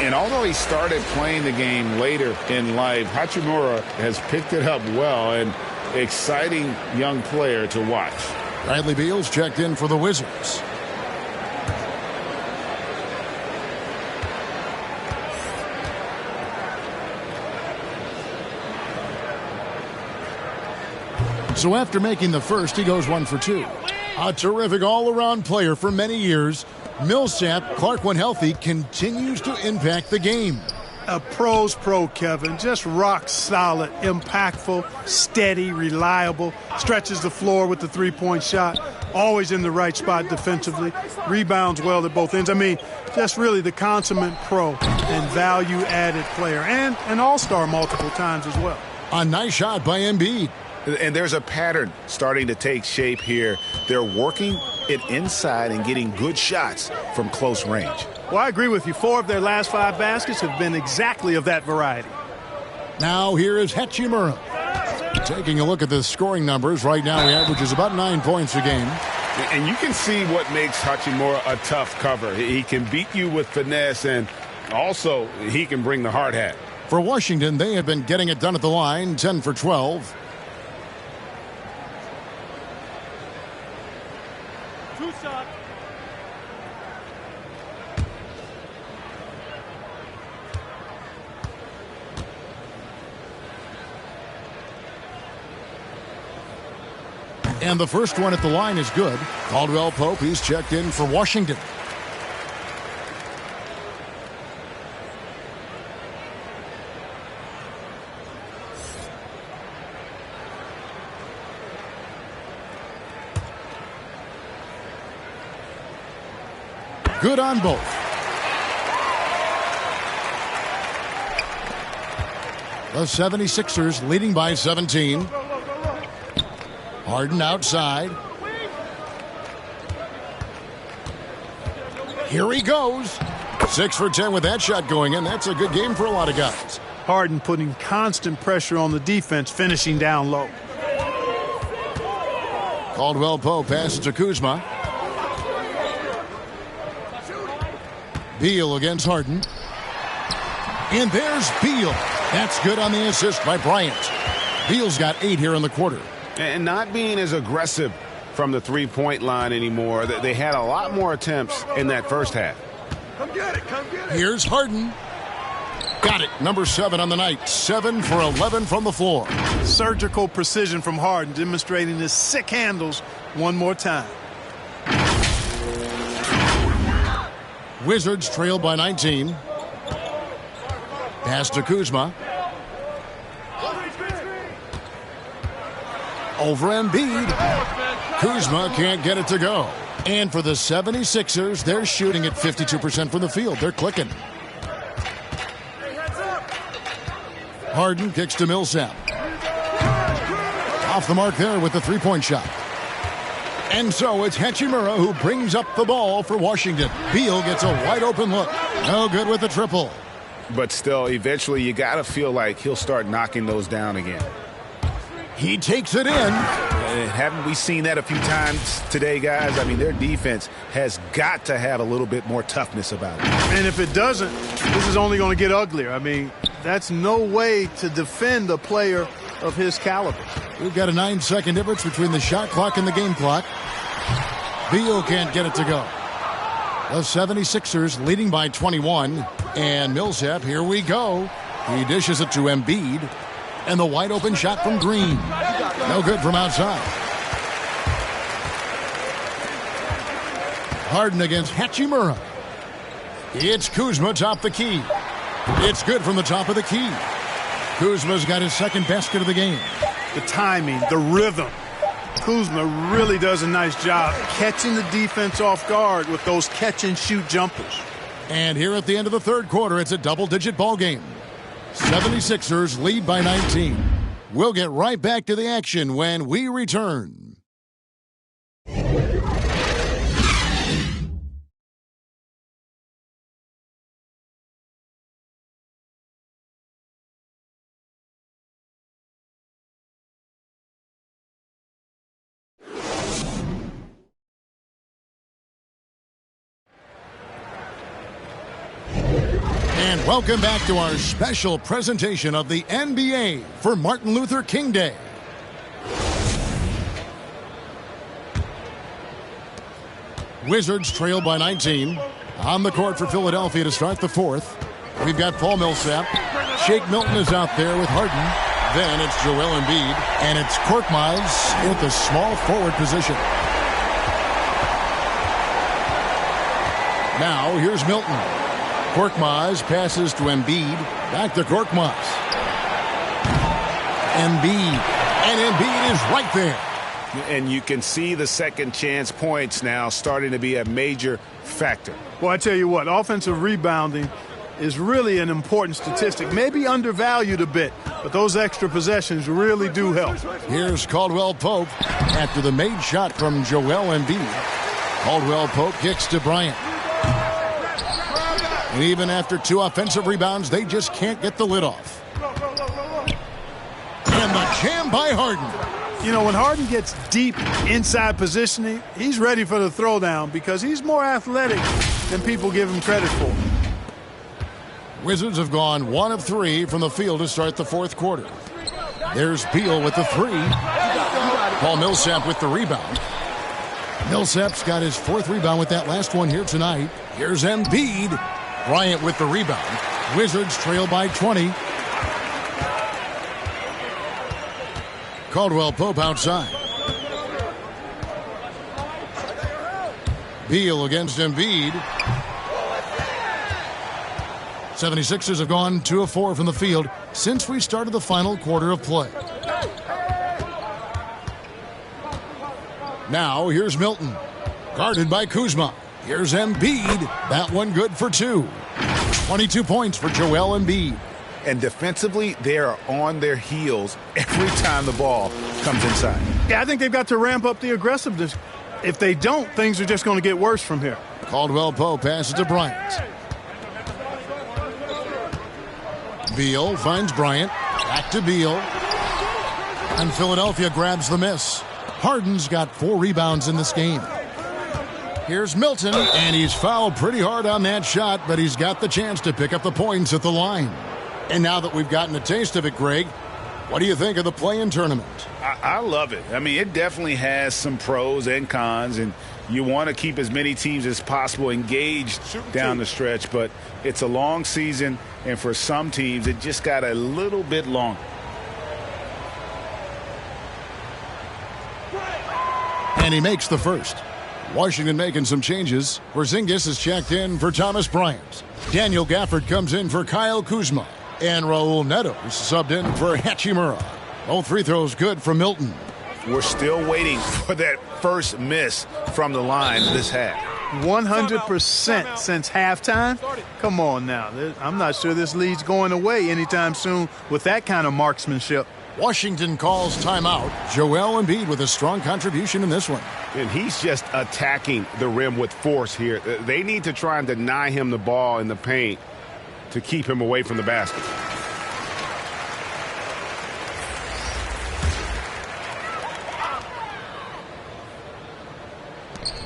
And although he started playing the game later in life, Hachimura has picked it up well, and exciting young player to watch.
Bradley Beal's checked in for the Wizards. So after making the first, he goes 1 for 2. A terrific all-around player for many years. Millsap, Clark when healthy, continues to impact the game.
A pro's pro, Kevin. Just rock solid, impactful, steady, reliable. Stretches the floor with the three-point shot. Always in the right spot defensively. Rebounds well at both ends. I mean, just really the consummate pro and value-added player. And an all-star multiple times as well.
A nice shot by Embiid.
And there's a pattern starting to take shape here. They're working it inside and getting good shots from close range.
Well, I agree with you. 4 of their last 5 baskets have been exactly of that variety.
Now here is Hachimura. Taking a look at the scoring numbers, right now he averages about 9 points a game.
And you can see what makes Hachimura a tough cover. He can beat you with finesse, and also he can bring the hard hat.
For Washington, they have been getting it done at the line, 10 for 12. And the first one at the line is good. Caldwell Pope, he's checked in for Washington. Good on both. The 76ers leading by 17. Harden outside. Here he goes. 6 for 10 with that shot going in. That's a good game for a lot of guys.
Harden putting constant pressure on the defense, finishing down low.
Caldwell Pope passes to Kuzma. Beal against Harden. And there's Beal. That's good on the assist by Bryant. Beal's got 8 here in the quarter.
And not being as aggressive from the three-point line anymore. They had a lot more attempts in that first half.
Come get it, come get it.
Here's Harden. Got it. Number 7 on the night. 7 for 11 from the floor.
Surgical precision from Harden, demonstrating his sick handles one more time.
Wizards trail by 19. Pass to Kuzma. Over Embiid. Kuzma can't get it to go. And for the 76ers, they're shooting at 52% from the field. They're clicking. Harden kicks to Millsap. Off the mark there with the three-point shot. And so it's Hachimura who brings up the ball for Washington. Beal gets a wide-open look. No good with the triple.
But still, eventually you got to feel like he'll start knocking those down again.
He takes it in.
Haven't we seen that a few times today, guys? I mean, their defense has got to have a little bit more toughness about it.
And if it doesn't, this is only going to get uglier. I mean, that's no way to defend a player of his caliber.
We've got a 9-second difference between the shot clock and the game clock. Beal can't get it to go. The 76ers leading by 21. And Millsap, here we go. He dishes it to Embiid. And the wide open shot from Green. No good from outside. Harden against Hachimura. It's Kuzma top the key. It's good from the top of the key. Kuzma's got his second basket of the game.
The timing, the rhythm. Kuzma really does a nice job catching the defense off guard with those catch-and-shoot jumpers.
And here at the end of the third quarter, it's a double-digit ball game. 76ers lead by 19. We'll get right back to the action when we return. And welcome back to our special presentation of the NBA for Martin Luther King Day. Wizards trail by 19. On the court for Philadelphia to start the fourth. We've got Paul Millsap. Shake Milton is out there with Harden. Then it's Joel Embiid. And it's Korkmaz at the small forward position. Now here's Milton. Korkmaz passes to Embiid. Back to Korkmaz. Embiid. And Embiid is right there.
And you can see the second chance points now starting to be a major factor.
Well, I tell you what, offensive rebounding is really an important statistic. Maybe undervalued a bit, but those extra possessions really do help.
Here's Caldwell Pope after the made shot from Joel Embiid. Caldwell Pope kicks to Bryant. And even after 2 offensive rebounds, they just can't get the lid off. And the jam by Harden.
You know, when Harden gets deep inside positioning, he's ready for the throwdown because he's more athletic than people give him credit for.
Wizards have gone 1 of 3 from the field to start the fourth quarter. There's Beal with the 3. Paul Millsap with the rebound. Millsap's got his 4th rebound with that last one here tonight. Here's Embiid. Bryant with the rebound. Wizards trail by 20. Caldwell Pope outside. Beal against Embiid. 76ers have gone 2 of 4 from the field since we started the final quarter of play. Now here's Milton. Guarded by Kuzma. Here's Embiid. That one good for 2. 22 points for Joel Embiid.
And defensively, they are on their heels every time the ball comes inside.
Yeah, I think they've got to ramp up the aggressiveness. If they don't, things are just going to get worse from here.
Caldwell Pope passes to Bryant. Beal finds Bryant. Back to Beal. And Philadelphia grabs the miss. Harden's got 4 rebounds in this game. Here's Milton, and he's fouled pretty hard on that shot, but he's got the chance to pick up the points at the line. And now that we've gotten a taste of it, Greg, What do you think of the play-in tournament?
I love it. I mean, it definitely has some pros and cons, and you want to keep as many teams as possible engaged down the stretch, but it's a long season, and for some teams, it just got a little bit longer.
And he makes the first. Washington making some changes. Porzingis is checked in for Thomas Bryant. Daniel Gafford comes in for Kyle Kuzma. And Raul Neto is subbed in for Hachimura. Both free throws good from Milton.
We're still waiting for that first miss from the line this half.
100% since halftime? Come on now. I'm not sure this lead's going away anytime soon with that kind of marksmanship.
Washington calls timeout. Joel Embiid with a strong contribution in this one.
And he's just attacking the rim with force here. They need to try and deny him the ball in the paint to keep him away from the basket.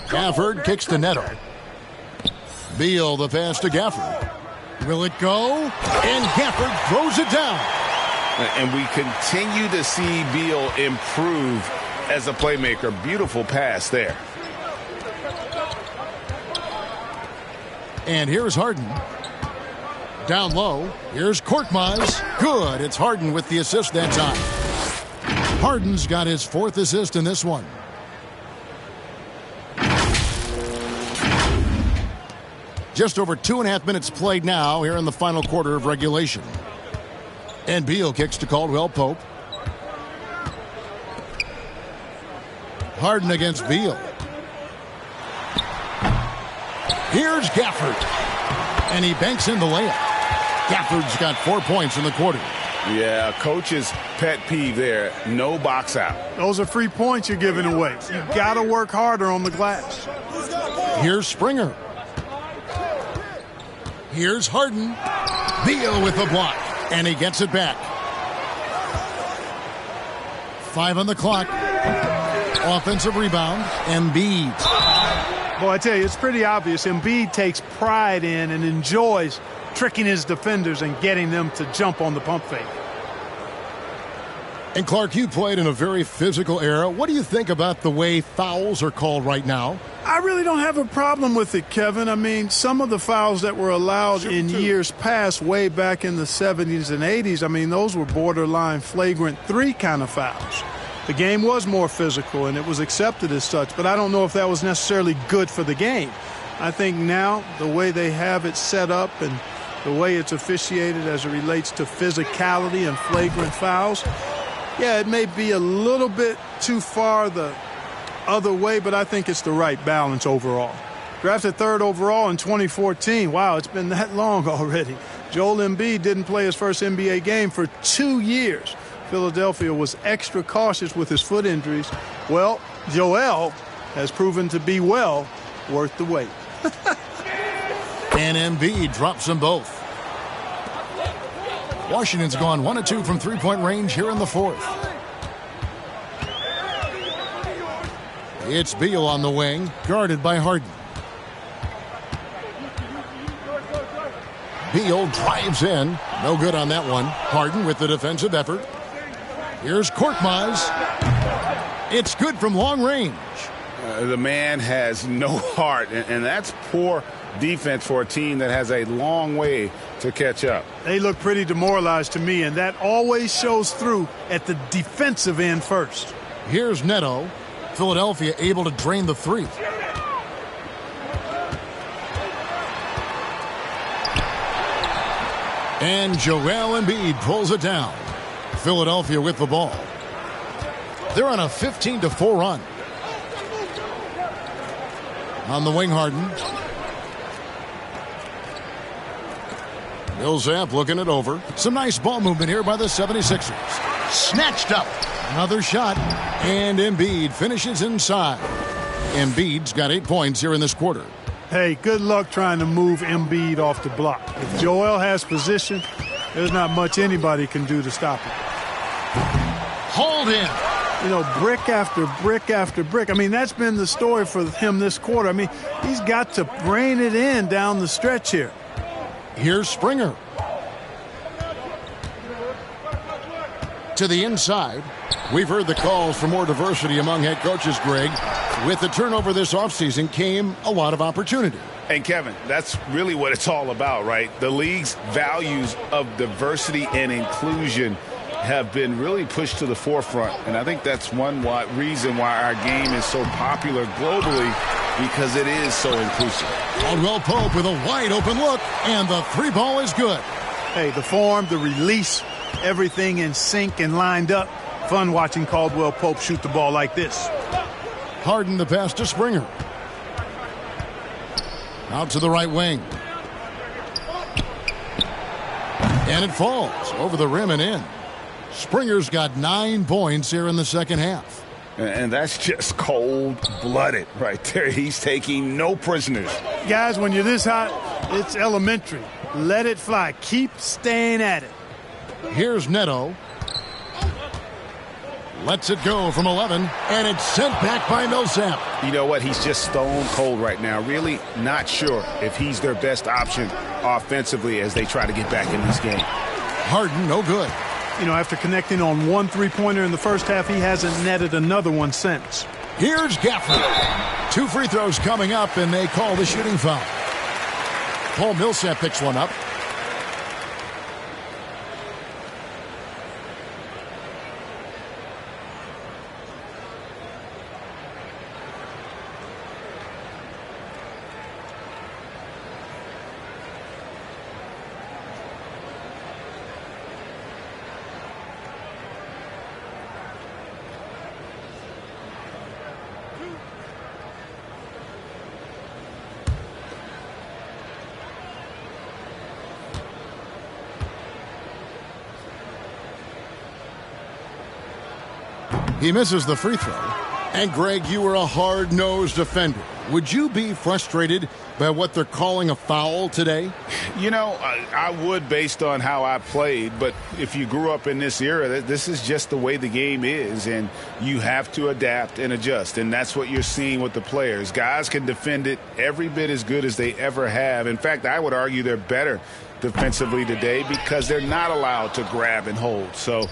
Gafford kicks to Neto. Beal the pass to Gafford. Will it go? And Gafford throws it down.
And we continue to see Beal improve as a playmaker. Beautiful pass there.
And here's Harden. Down low. Here's Korkmaz. Good. It's Harden with the assist that time. Harden's got his fourth assist in this one. Just over 2.5 minutes played now here in the final quarter of regulation. And Beal kicks to Caldwell Pope. Harden against Beal. Here's Gafford. And he banks in the layup. Gafford's got 4 points in the quarter.
Yeah, coach's pet peeve there. No box out.
Those are free points you're giving away. You got to work harder on the glass.
Here's Springer. Here's Harden. Beal with the block. And he gets it back. 5 on the clock. Offensive rebound. Embiid.
Boy, I tell you, it's pretty obvious. Embiid takes pride in and enjoys tricking his defenders and getting them to jump on the pump fake.
And Clark, you played in a very physical era. What do you think about the way fouls are called right now?
I really don't have a problem with it, Kevin. I mean, some of the fouls that were allowed in years past, way back in the 70s and 80s, I mean, those were borderline flagrant 3 kind of fouls. The game was more physical, and it was accepted as such, but I don't know if that was necessarily good for the game. I think now the way they have it set up and the way it's officiated as it relates to physicality and flagrant fouls, yeah, it may be a little bit too far the other way, but I think it's the right balance overall. Drafted 3rd overall in 2014. Wow, it's been that long already. Joel Embiid didn't play his first NBA game for 2 years. Philadelphia was extra cautious with his foot injuries. Well, Joel has proven to be well worth the wait.
And Embiid drops them both. Washington's gone 1 of 2 from three-point range here in the 4th. It's Beal on the wing, guarded by Harden. Beal drives in. No good on that one. Harden with the defensive effort. Here's Korkmaz. It's good from long range.
The man has no heart, and that's poor defense for a team that has a long way to catch up.
They look pretty demoralized to me, and that always shows through at the defensive end first.
Here's Neto. Philadelphia able to drain the 3. And Joel Embiid pulls it down. Philadelphia with the ball. They're on a 15-4 run. On the wing, Harden. Millsap looking it over. Some nice ball movement here by the 76ers. Snatched up. Another shot. And Embiid finishes inside. Embiid's got 8 points here in this quarter.
Hey, good luck trying to move Embiid off the block. If Joel has position, there's not much anybody can do to stop him.
Hold him.
You know, brick after brick after brick. I mean, that's been the story for him this quarter. I mean, he's got to rein it in down the stretch here.
Here's Springer. To the inside. We've heard the calls for more diversity among head coaches, Greg. With the turnover this offseason came a lot of opportunity.
And Kevin, that's really what it's all about, right? The league's values of diversity and inclusion have been really pushed to the forefront. And I think that's one reason why our game is so popular globally, because it is so inclusive.
Caldwell Pope with a wide open look, and the three ball is good.
Hey, the form, the release, everything in sync and lined up. Fun watching Caldwell Pope shoot the ball like this.
Harden the pass to Springer. Out to the right wing. And it falls over the rim and in. Springer's got 9 points here in the second half.
And that's just cold-blooded right there. He's taking no prisoners.
Guys, when you're this hot, it's elementary. Let it fly. Keep staying at it.
Here's Neto. Lets it go from 11, and it's sent back by Millsap.
You know what? He's just stone cold right now. Really not sure if he's their best option offensively as they try to get back in this game.
Harden, no good.
You know, after connecting on 1 3-pointer in the first half, he hasn't netted another one since.
Here's Gaffney. 2 free throws coming up, and they call the shooting foul. Paul Millsap picks one up. He misses the free throw. And, Greg, you were a hard-nosed defender. Would you be frustrated by what they're calling a foul today?
You know, I would based on how I played. But if you grew up in this era, this is just the way the game is. And you have to adapt and adjust. And that's what you're seeing with the players. Guys can defend it every bit as good as they ever have. In fact, I would argue they're better defensively today because they're not allowed to grab and hold. So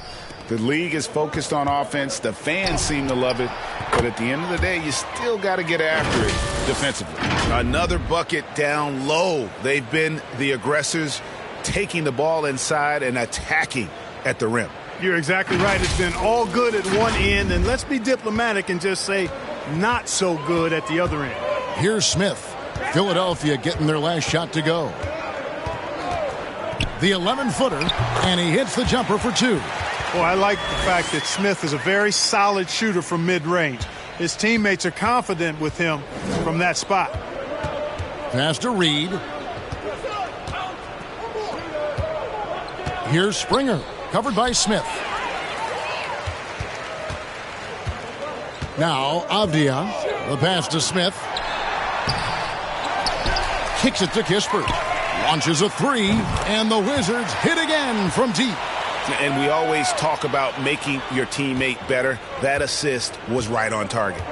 the league is focused on offense. The fans seem to love it. But at the end of the day, you still got to get after it defensively. Another bucket down low. They've been the aggressors, taking the ball inside and attacking at the rim.
You're exactly right. It's been all good at one end. And let's be diplomatic and just say not so good at the other end.
Here's Smith. Philadelphia getting their last shot to go. The 11-footer, and he hits the jumper for 2.
Well, I like the fact that Smith is a very solid shooter from mid-range. His teammates are confident with him from that spot.
Pass to Reed. Here's Springer, covered by Smith. Now, Avdia, the pass to Smith. Kicks it to Kispert. Launches a 3, and the Wizards hit again from deep.
And we always talk about making your teammate better. That assist was right on target.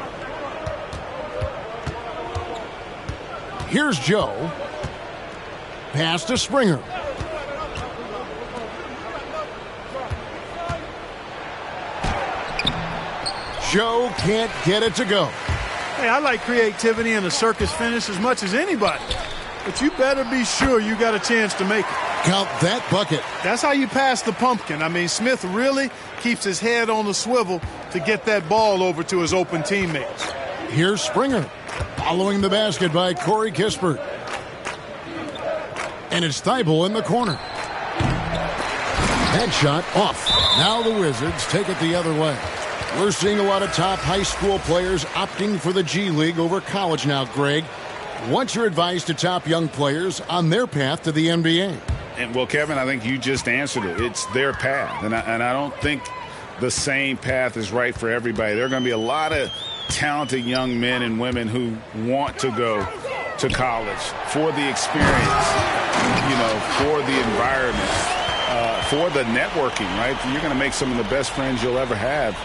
Here's Joe. Pass to Springer. Joe can't get it to go.
Hey, I like creativity and a circus finish as much as anybody. But you better be sure you got a chance to make it.
Count that bucket.
That's how you pass the pumpkin. I mean, Smith really keeps his head on the swivel to get that ball over to his open teammates.
Here's Springer, following the basket by Corey Kispert. And it's Thibault in the corner. That shot off. Now the Wizards take it the other way. We're seeing a lot of top high school players opting for the G League over college now, Greg. What's your advice to top young players on their path to the NBA?
And, well, Kevin, I think you just answered it. It's their path. And I don't think the same path is right for everybody. There are going to be a lot of talented young men and women who want to go to college for the experience, you know, for the environment, for the networking, right? You're going to make some of the best friends you'll ever have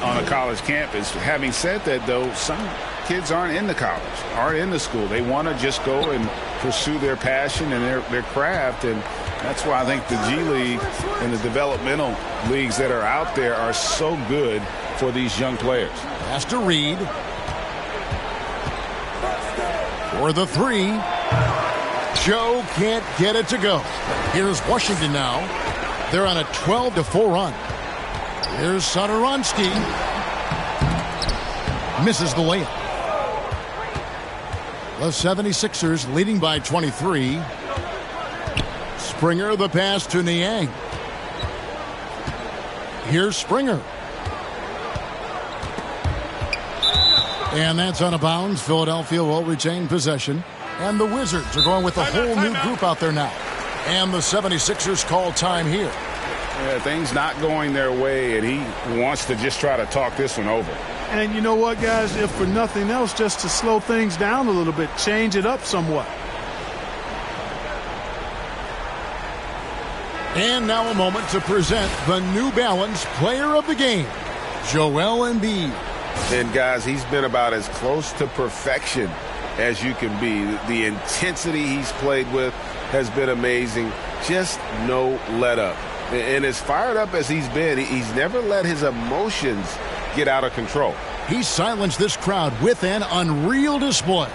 on a college campus. Having said that, though, some kids aren't in the college, aren't in the school. They want to just go and pursue their passion and their craft. And That's why I think the G League and the developmental leagues that are out there are so good for these young players.
Has to read. For the three. Joe can't get it to go. Here's Washington now. They're on a 12-4 run. Here's Satoransky. Misses the layup. The 76ers leading by 23. Springer, the pass to Niang. Here's Springer. And that's out of bounds. Philadelphia will retain possession. And the Wizards are going with a whole new group out there now. And the 76ers call time here.
Yeah, things not going their way, and he wants to just try to talk this one over.
And you know what, guys? If for nothing else, just to slow things down a little bit, change it up somewhat.
And now a moment to present the New Balance Player of the Game, Joel Embiid.
And, guys, he's been about as close to perfection as you can be. The intensity he's played with has been amazing. Just no let up. And as fired up as he's been, he's never let his emotions get out of control.
He silenced this crowd with an unreal display.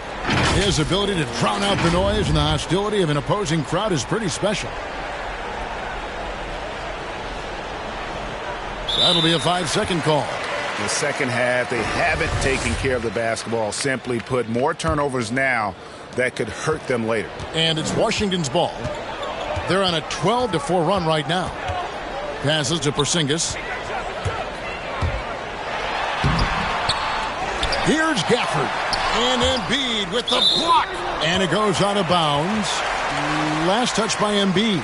His ability to drown out the noise and the hostility of an opposing crowd is pretty special. That'll be a 5-second call.
The second half, they haven't taken care of the basketball. Simply put, more turnovers now that could hurt them later.
And it's Washington's ball. They're on a 12-4 run right now. Passes to Porzingis. Here's Gafford. And Embiid with the block. And it goes out of bounds. Last touch by Embiid.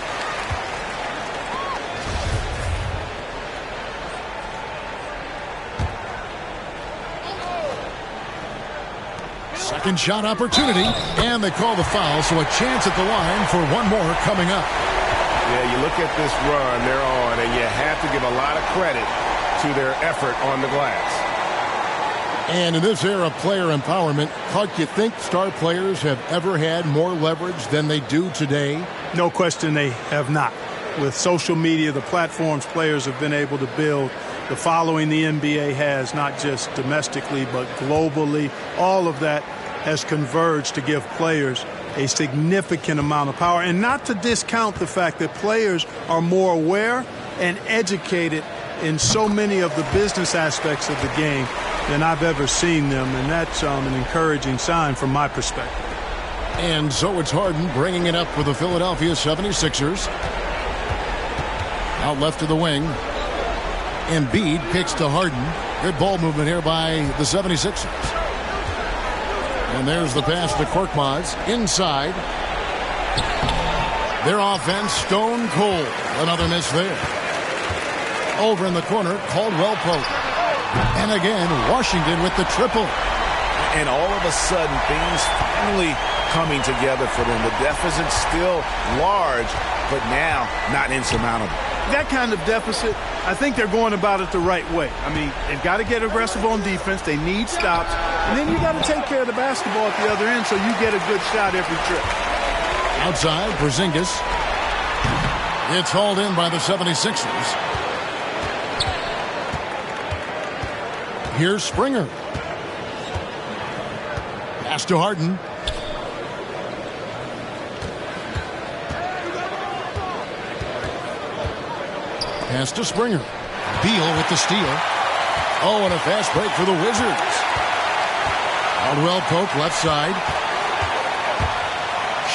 Second shot opportunity, and they call the foul, so a chance at the line for one more coming up.
Yeah, you look at this run they're on, and you have to give a lot of credit to their effort on the glass.
And in this era of player empowerment, Clark, you think star players have ever had more leverage than they do today?
No question they have not. With social media, the platforms players have been able to build, the following the NBA has, not just domestically but globally, all of that has converged to give players a significant amount of power. And not to discount the fact that players are more aware and educated in so many of the business aspects of the game than I've ever seen them. And that's an encouraging sign from my perspective.
And so it's Harden bringing it up for the Philadelphia 76ers. Out left to the wing. Embiid kicks to Harden. Good ball movement here by the 76ers. And there's the pass to Korkmaz inside. Their offense stone cold. Another miss there. Over in the corner, Caldwell Pope. And again, Washington with the triple.
And all of a sudden, things finally coming together for them. The deficit's still large, but now not insurmountable.
That kind of deficit, I think they're going about it the right way. I mean, they've got to get aggressive on defense. They need stops. And then you got to take care of the basketball at the other end so you get a good shot every trip.
Outside, Porzingis. It's hauled in by the 76ers. Here's Springer. Pass to Harden. Pass to Springer. Beal with the steal. Oh, and a fast break for the Wizards. Caldwell Pope left side.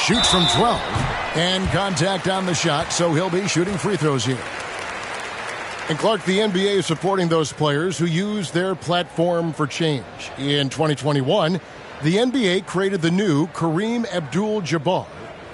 Shoots from 12. And contact on the shot, so he'll be shooting free throws here. And Clark, the NBA is supporting those players who use their platform for change. In 2021, the NBA created the new Kareem Abdul-Jabbar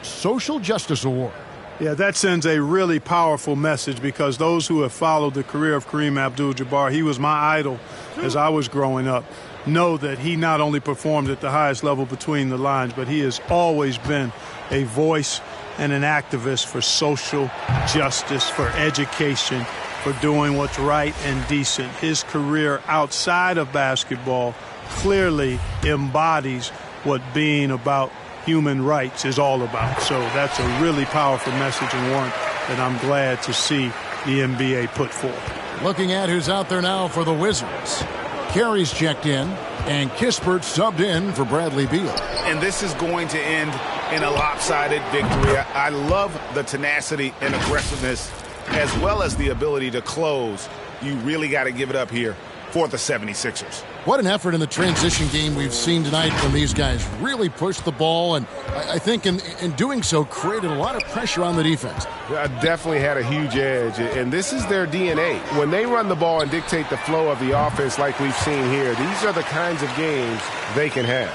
Social Justice Award.
Yeah, that sends a really powerful message because those who have followed the career of Kareem Abdul-Jabbar, he was my idol as I was growing up, know that he not only performed at the highest level between the lines, but he has always been a voice and an activist for social justice, for education, for doing what's right and decent. His career outside of basketball clearly embodies what being about human rights is all about. So that's a really powerful message and one that I'm glad to see the NBA put forth.
Looking at who's out there now for the Wizards. Carey's checked in, and Kispert subbed in for Bradley Beal.
And this is going to end in a lopsided victory. I love the tenacity and aggressiveness as well as the ability to close. You really got to give it up here for the 76ers.
What an effort in the transition game we've seen tonight from these guys. Really pushed the ball, and I think in doing so created a lot of pressure on the defense.
Definitely had a huge edge, and this is their DNA. When they run the ball and dictate the flow of the offense like we've seen here, these are the kinds of games they can have.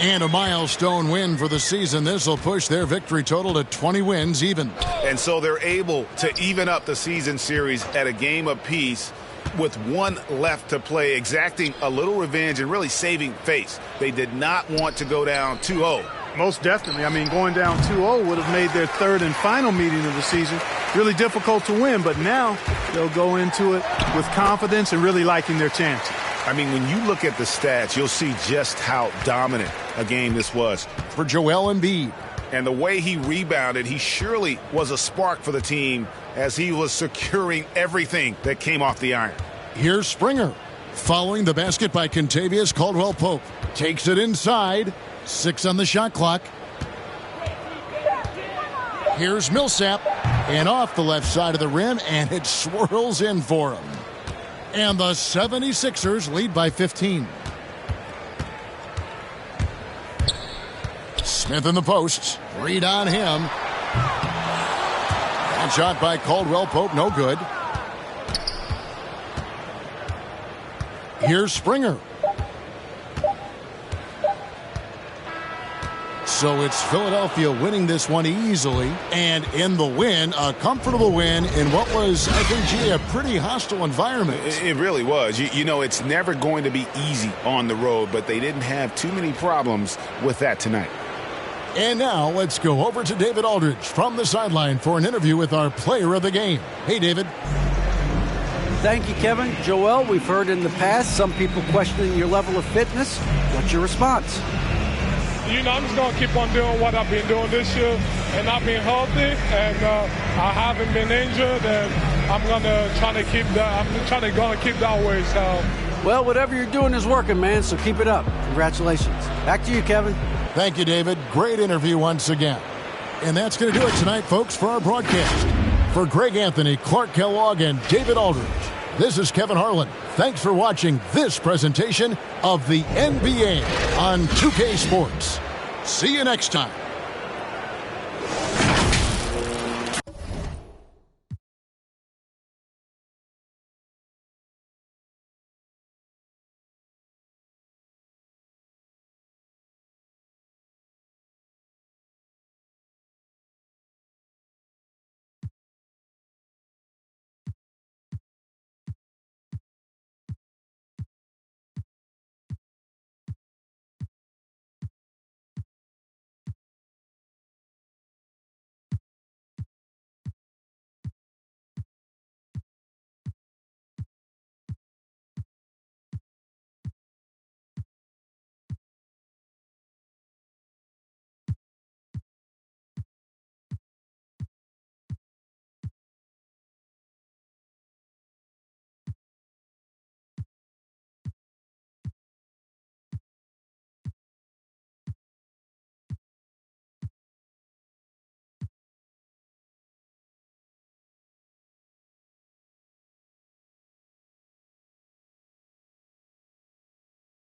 And a milestone win for the season. This will push their victory total to 20 wins even.
And so they're able to even up the season series at a game apiece with one left to play, exacting a little revenge and really saving face. They did not want to go down 2-0.
Most definitely. I mean, going down 2-0 would have made their third and final meeting of the season really difficult to win, but now they'll go into it with confidence and really liking their chances.
I mean, when you look at the stats, you'll see just how dominant a game this was.
For Joel Embiid.
And the way he rebounded, he surely was a spark for the team as he was securing everything that came off the iron.
Here's Springer. Following the basket by Kentavious Caldwell-Pope. Takes it inside. 6 on the shot clock. Here's Millsap. And off the left side of the rim, and it swirls in for him. And the 76ers lead by 15. Smith in the post. Read on him. And shot by Caldwell-Pope, no good. Here's Springer. So it's Philadelphia winning this one easily. And in the win, a comfortable win in what was, I think, a pretty hostile environment.
It really was. You know, it's never going to be easy on the road, but they didn't have too many problems with that tonight.
And now let's go over to David Aldridge from the sideline for an interview with our player of the game. Hey, David.
Thank you, Kevin. Joel, we've heard in the past some people questioning your level of fitness. What's your response?
You know, I'm just going to keep on doing what I've been doing this year, and I've been healthy, and I haven't been injured, and I'm going to try to keep that. I'm going to keep that way. So,
well, whatever you're doing is working, man. So keep it up. Congratulations. Back to you, Kevin.
Thank you, David. Great interview once again. And that's going to do it tonight, folks, for our broadcast. For Greg Anthony, Clark Kellogg, and David Aldridge, this is Kevin Harlan. Thanks for watching this presentation of the NBA on 2K Sports. See you next time.